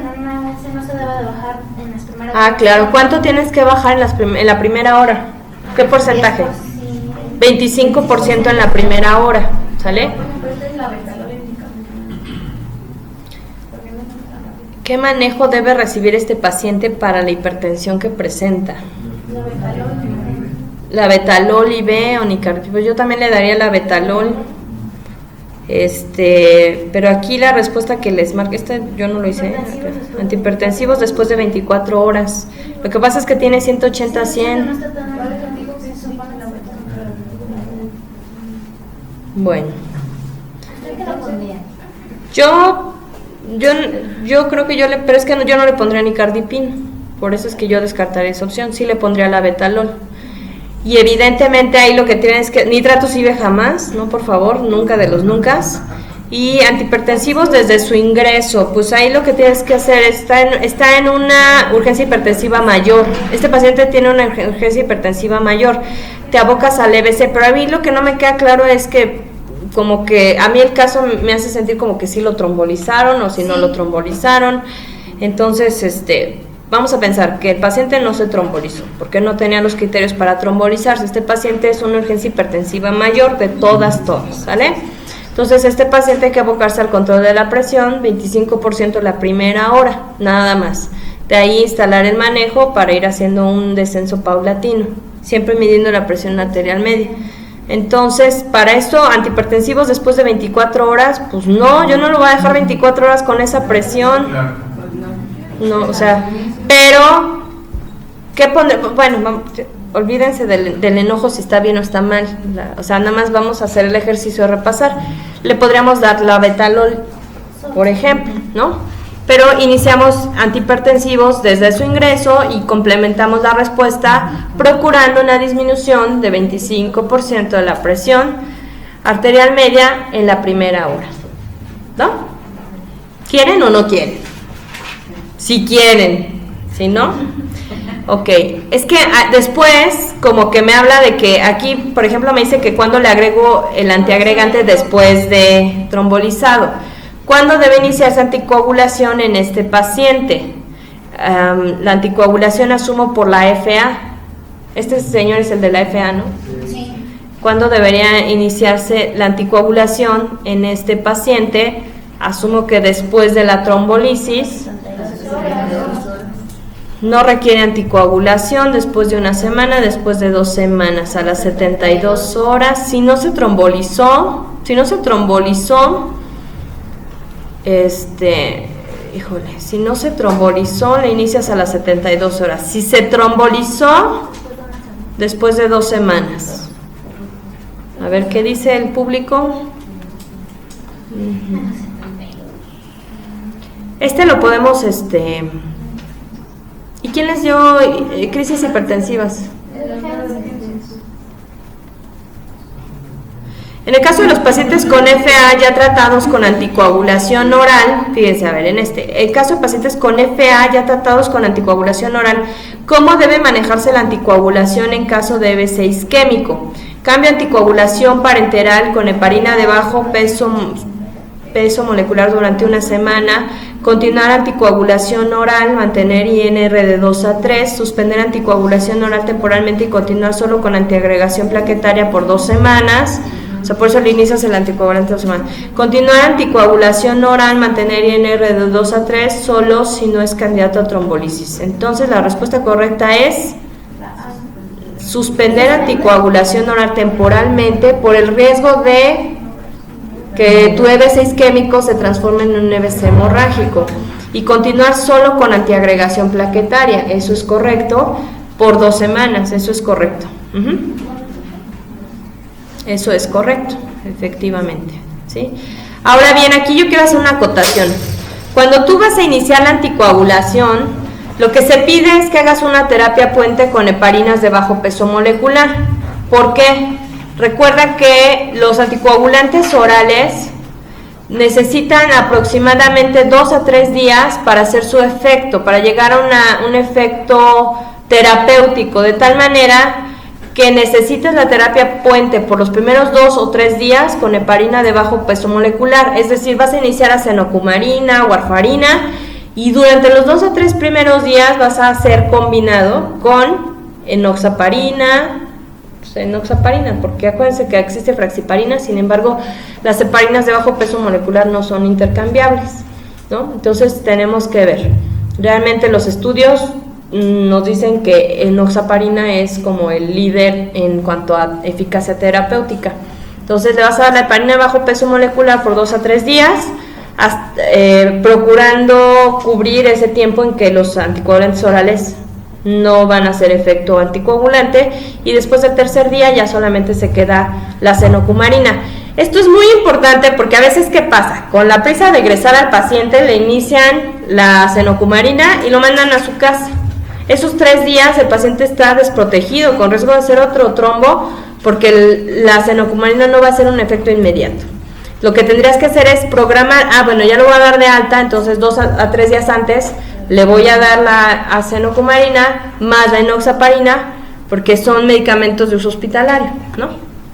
no se debe de bajar en las primeras. Ah, claro. ¿Cuánto tienes que bajar en la primera hora? ¿Qué porcentaje? 25% en la primera hora, ¿sale? ¿Qué manejo debe recibir este paciente para la hipertensión que presenta? Labetalol IV o nicardipino. Yo también le daría labetalol. Pero aquí la respuesta que les marca, yo no lo hice. Antihipertensivos después de 24 horas. Lo que pasa es que tiene 180-100. Bueno, yo creo que pero es que yo no le pondría nicardipino, por eso es que yo descartaría esa opción. Sí le pondría labetalol. Y evidentemente ahí lo que tienes es que nitratos IV jamás, no, por favor, nunca de los nunca. Y antihipertensivos desde su ingreso, pues ahí lo que tienes que hacer está en una urgencia hipertensiva mayor. Este paciente tiene una urgencia hipertensiva mayor, te abocas al EBC, pero a mí lo que no me queda claro es que como que a mí el caso me hace sentir como que sí lo trombolizaron o si no lo trombolizaron. Entonces, vamos a pensar que el paciente no se trombolizó porque no tenía los criterios para trombolizarse. Este paciente es una urgencia hipertensiva mayor de todas, ¿sale? Entonces este paciente hay que abocarse al control de la presión, 25% la primera hora, nada más. De ahí instalar el manejo para ir haciendo un descenso paulatino, siempre midiendo la presión arterial media. Entonces, para esto, antihipertensivos después de 24 horas, pues no, yo no lo voy a dejar 24 horas con esa presión. No, o sea, pero, ¿qué poner? Bueno, olvídense del enojo si está bien o está mal. O sea, nada más vamos a hacer el ejercicio de repasar. Le podríamos dar la betalol, por ejemplo, ¿no? Pero iniciamos antihipertensivos desde su ingreso y complementamos la respuesta procurando una disminución de 25% de la presión arterial media en la primera hora, ¿no? ¿Quieren o no quieren? Si quieren, si no, ok. Es que después como que me habla de que aquí, por ejemplo, me dice que cuando le agrego el antiagregante después de trombolizado. ¿Cuándo debe iniciarse anticoagulación en este paciente? La anticoagulación asumo por la FA. Este señor es el de la FA, ¿no? Sí. ¿Cuándo debería iniciarse la anticoagulación en este paciente? Asumo que después de la trombolisis. No requiere anticoagulación después de una semana, después de 2 semanas, a las 72 horas. Si no se trombolizó, si no se trombolizó, le inicias a las 72 horas. Si se trombolizó, después de 2 semanas. A ver, ¿qué dice el público? Este lo podemos, ¿y quién les dio crisis hipertensivas? En el caso de los pacientes con FA ya tratados con anticoagulación oral, fíjense, a ver, el caso de pacientes con FA ya tratados con anticoagulación oral, ¿cómo debe manejarse la anticoagulación en caso de EBC isquémico? Cambio anticoagulación parenteral con heparina de bajo peso molecular durante una semana, continuar anticoagulación oral, mantener INR de 2 a 3, suspender anticoagulación oral temporalmente y continuar solo con antiagregación plaquetaria por 2 semanas. O sea, por eso le inicias el anticoagulante 2 semanas. Continuar anticoagulación oral, mantener INR de 2 a 3, solo si no es candidato a trombolisis. Entonces, la respuesta correcta es suspender anticoagulación oral temporalmente por el riesgo de que tu EBC isquémico se transforme en un EBC hemorrágico. Y continuar solo con antiagregación plaquetaria. Eso es correcto. Por 2 semanas, eso es correcto. Eso es correcto, efectivamente, ¿sí? Ahora bien, aquí yo quiero hacer una acotación. Cuando tú vas a iniciar la anticoagulación, lo que se pide es que hagas una terapia puente con heparinas de bajo peso molecular. ¿Por qué? Recuerda que los anticoagulantes orales necesitan aproximadamente 2 a 3 días para hacer su efecto, para llegar a un efecto terapéutico, de tal manera que necesitas la terapia puente por los primeros 2 o 3 días con heparina de bajo peso molecular, es decir, vas a iniciar acenocumarina, warfarina, y durante los 2 o 3 primeros días vas a hacer combinado con enoxaparina, porque acuérdense que existe fraxiparina, sin embargo, las heparinas de bajo peso molecular no son intercambiables, ¿no? Entonces tenemos que ver, realmente los estudios nos dicen que enoxaparina es como el líder en cuanto a eficacia terapéutica. Entonces le vas a dar la heparina de bajo peso molecular por 2 a 3 días, procurando cubrir ese tiempo en que los anticoagulantes orales no van a hacer efecto anticoagulante, y después del 3er día ya solamente se queda la acenocumarina. Esto es muy importante porque a veces, ¿qué pasa? Con la prisa de egresar al paciente le inician la acenocumarina y lo mandan a su casa. Esos 3 días el paciente está desprotegido, con riesgo de hacer otro trombo, porque la acenocumarina no va a hacer un efecto inmediato. Lo que tendrías que hacer es programar, ya lo voy a dar de alta, entonces 2 a 3 días antes le voy a dar la acenocumarina más la enoxaparina, porque son medicamentos de uso hospitalario, ¿no?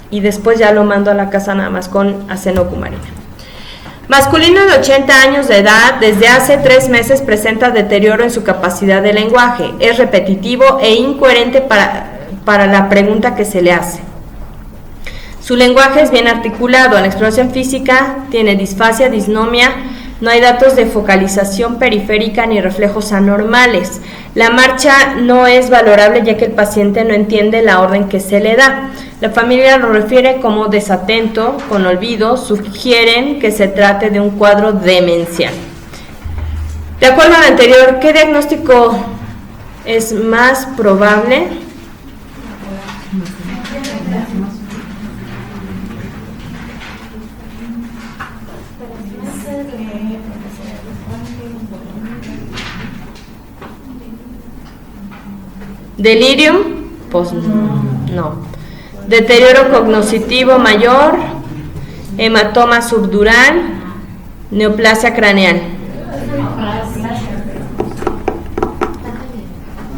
Y después ya lo mando a la casa nada más con acenocumarina. Masculino de 80 años de edad, desde hace 3 meses presenta deterioro en su capacidad de lenguaje, es repetitivo e incoherente para la pregunta que se le hace. Su lenguaje es bien articulado. En la exploración física tiene disfasia, disnomia. No hay datos de focalización periférica ni reflejos anormales. La marcha no es valorable ya que el paciente no entiende la orden que se le da. La familia lo refiere como desatento, con olvido, sugieren que se trate de un cuadro demencial. De acuerdo a lo anterior, ¿qué diagnóstico es más probable? Delirium, pues no. Deterioro cognoscitivo mayor, hematoma subdural, neoplasia craneal.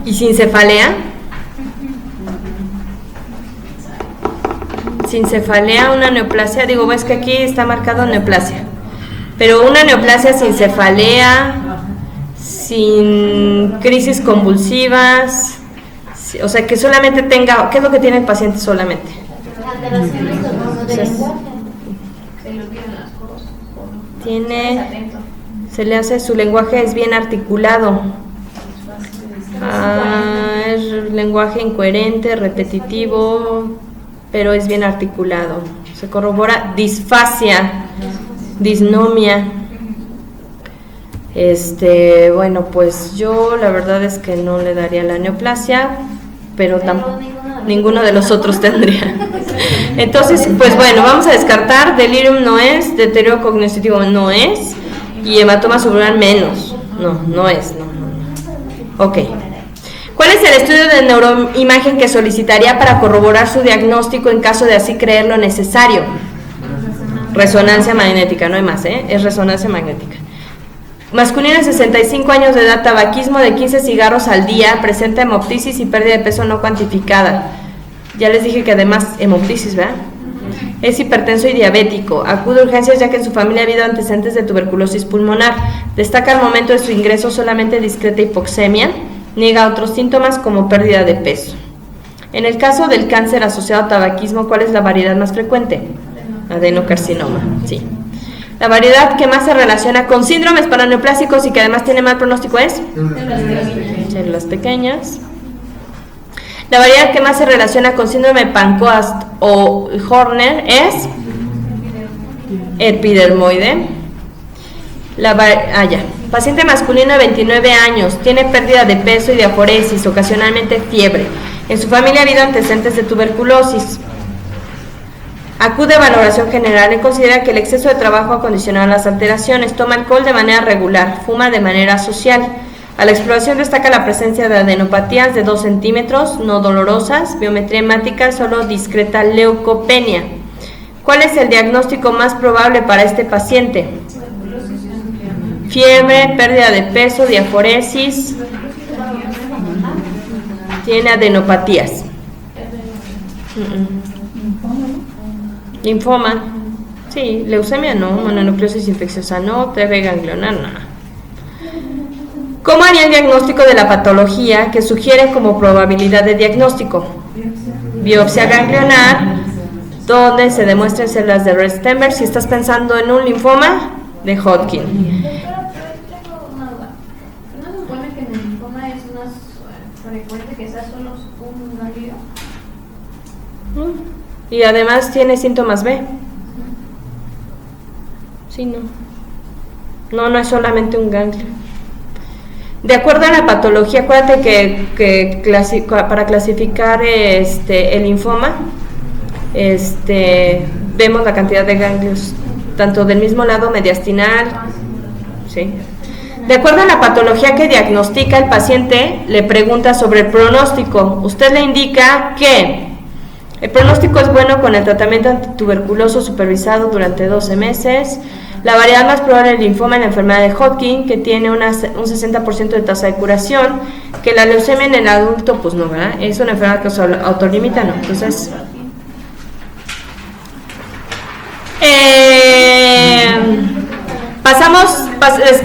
¿Y sin cefalea? Sin cefalea, una neoplasia, digo, ves que aquí está marcado neoplasia, pero una neoplasia sin cefalea, sin crisis convulsivas, o sea, que solamente tenga, ¿qué es lo que tiene el paciente solamente? Alteraciones del lenguaje. Tiene, se le hace, su lenguaje es bien articulado. Es lenguaje incoherente, repetitivo, pero es bien articulado. Se corrobora disfasia, disnomia. Bueno, pues yo la verdad es que no le daría la neoplasia, pero tampoco ninguno de los otros tendría. Entonces, pues bueno, vamos a descartar. Delirium no es, deterioro cognitivo no es, y hematoma subdural menos. No es. Ok. ¿Cuál es el estudio de neuroimagen que solicitaría para corroborar su diagnóstico en caso de así creerlo necesario? Resonancia magnética, no hay más, es resonancia magnética. Masculino de 65 años de edad, tabaquismo de 15 cigarros al día, presenta hemoptisis y pérdida de peso no cuantificada. Ya les dije que además hemoptisis, ¿verdad? Es hipertenso y diabético. Acude a urgencias ya que en su familia ha habido antecedentes de tuberculosis pulmonar. Destaca al momento de su ingreso solamente discreta hipoxemia. Niega otros síntomas como pérdida de peso. En el caso del cáncer asociado a tabaquismo, ¿cuál es la variedad más frecuente? Adenocarcinoma, sí. La variedad que más se relaciona con síndromes paraneoplásicos y que además tiene mal pronóstico es células pequeñas. La variedad que más se relaciona con síndrome Pancoast o Horner es epidermoide. Paciente masculino de 29 años, tiene pérdida de peso y diaforesis, ocasionalmente fiebre. En su familia ha habido antecedentes de tuberculosis. Acude a valoración general y considera que el exceso de trabajo ha condicionado las alteraciones. Toma alcohol de manera regular, fuma de manera social. A la exploración destaca la presencia de adenopatías de 2 centímetros, no dolorosas, biometría hemática, solo discreta leucopenia. ¿Cuál es el diagnóstico más probable para este paciente? Fiebre, pérdida de peso, diaforesis, tiene adenopatías. Linfoma, sí, leucemia no, mononucleosis infecciosa no, TV ganglionar no. ¿Cómo haría el diagnóstico de la patología que sugiere como probabilidad de diagnóstico? Biopsia ganglionar, donde se demuestran células de Rett-Steinberg. Si estás pensando en un linfoma de Hodgkin. Tengo una duda. ¿No se supone que en el linfoma es más frecuente que sea solo un ganglio? Y además tiene síntomas B. Sí, no es solamente un ganglio. De acuerdo a la patología, acuérdate que para clasificar el linfoma, vemos la cantidad de ganglios, tanto del mismo lado mediastinal, ¿sí? De acuerdo a la patología que diagnostica el paciente, le pregunta sobre el pronóstico. Usted le indica que el pronóstico es bueno con el tratamiento antituberculoso supervisado durante 12 meses. La variedad más probable del linfoma es la enfermedad de Hodgkin, que tiene un 60% de tasa de curación, que la leucemia en el adulto, pues no, ¿verdad? Es una enfermedad que se autolimita, ¿no? Entonces,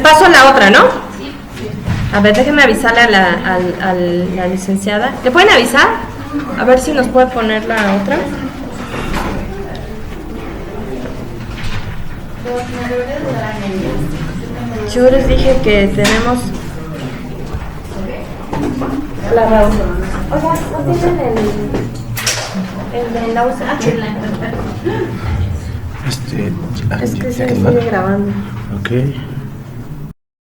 paso a la otra, ¿no? A ver, déjenme avisarle a la licenciada. ¿Le pueden avisar? A ver si nos puede poner la otra. Yo les dije que tenemos la razón. Oiga, ¿no tienen el de la USA? Este, Es que ya se que va. sigue grabando. Ok.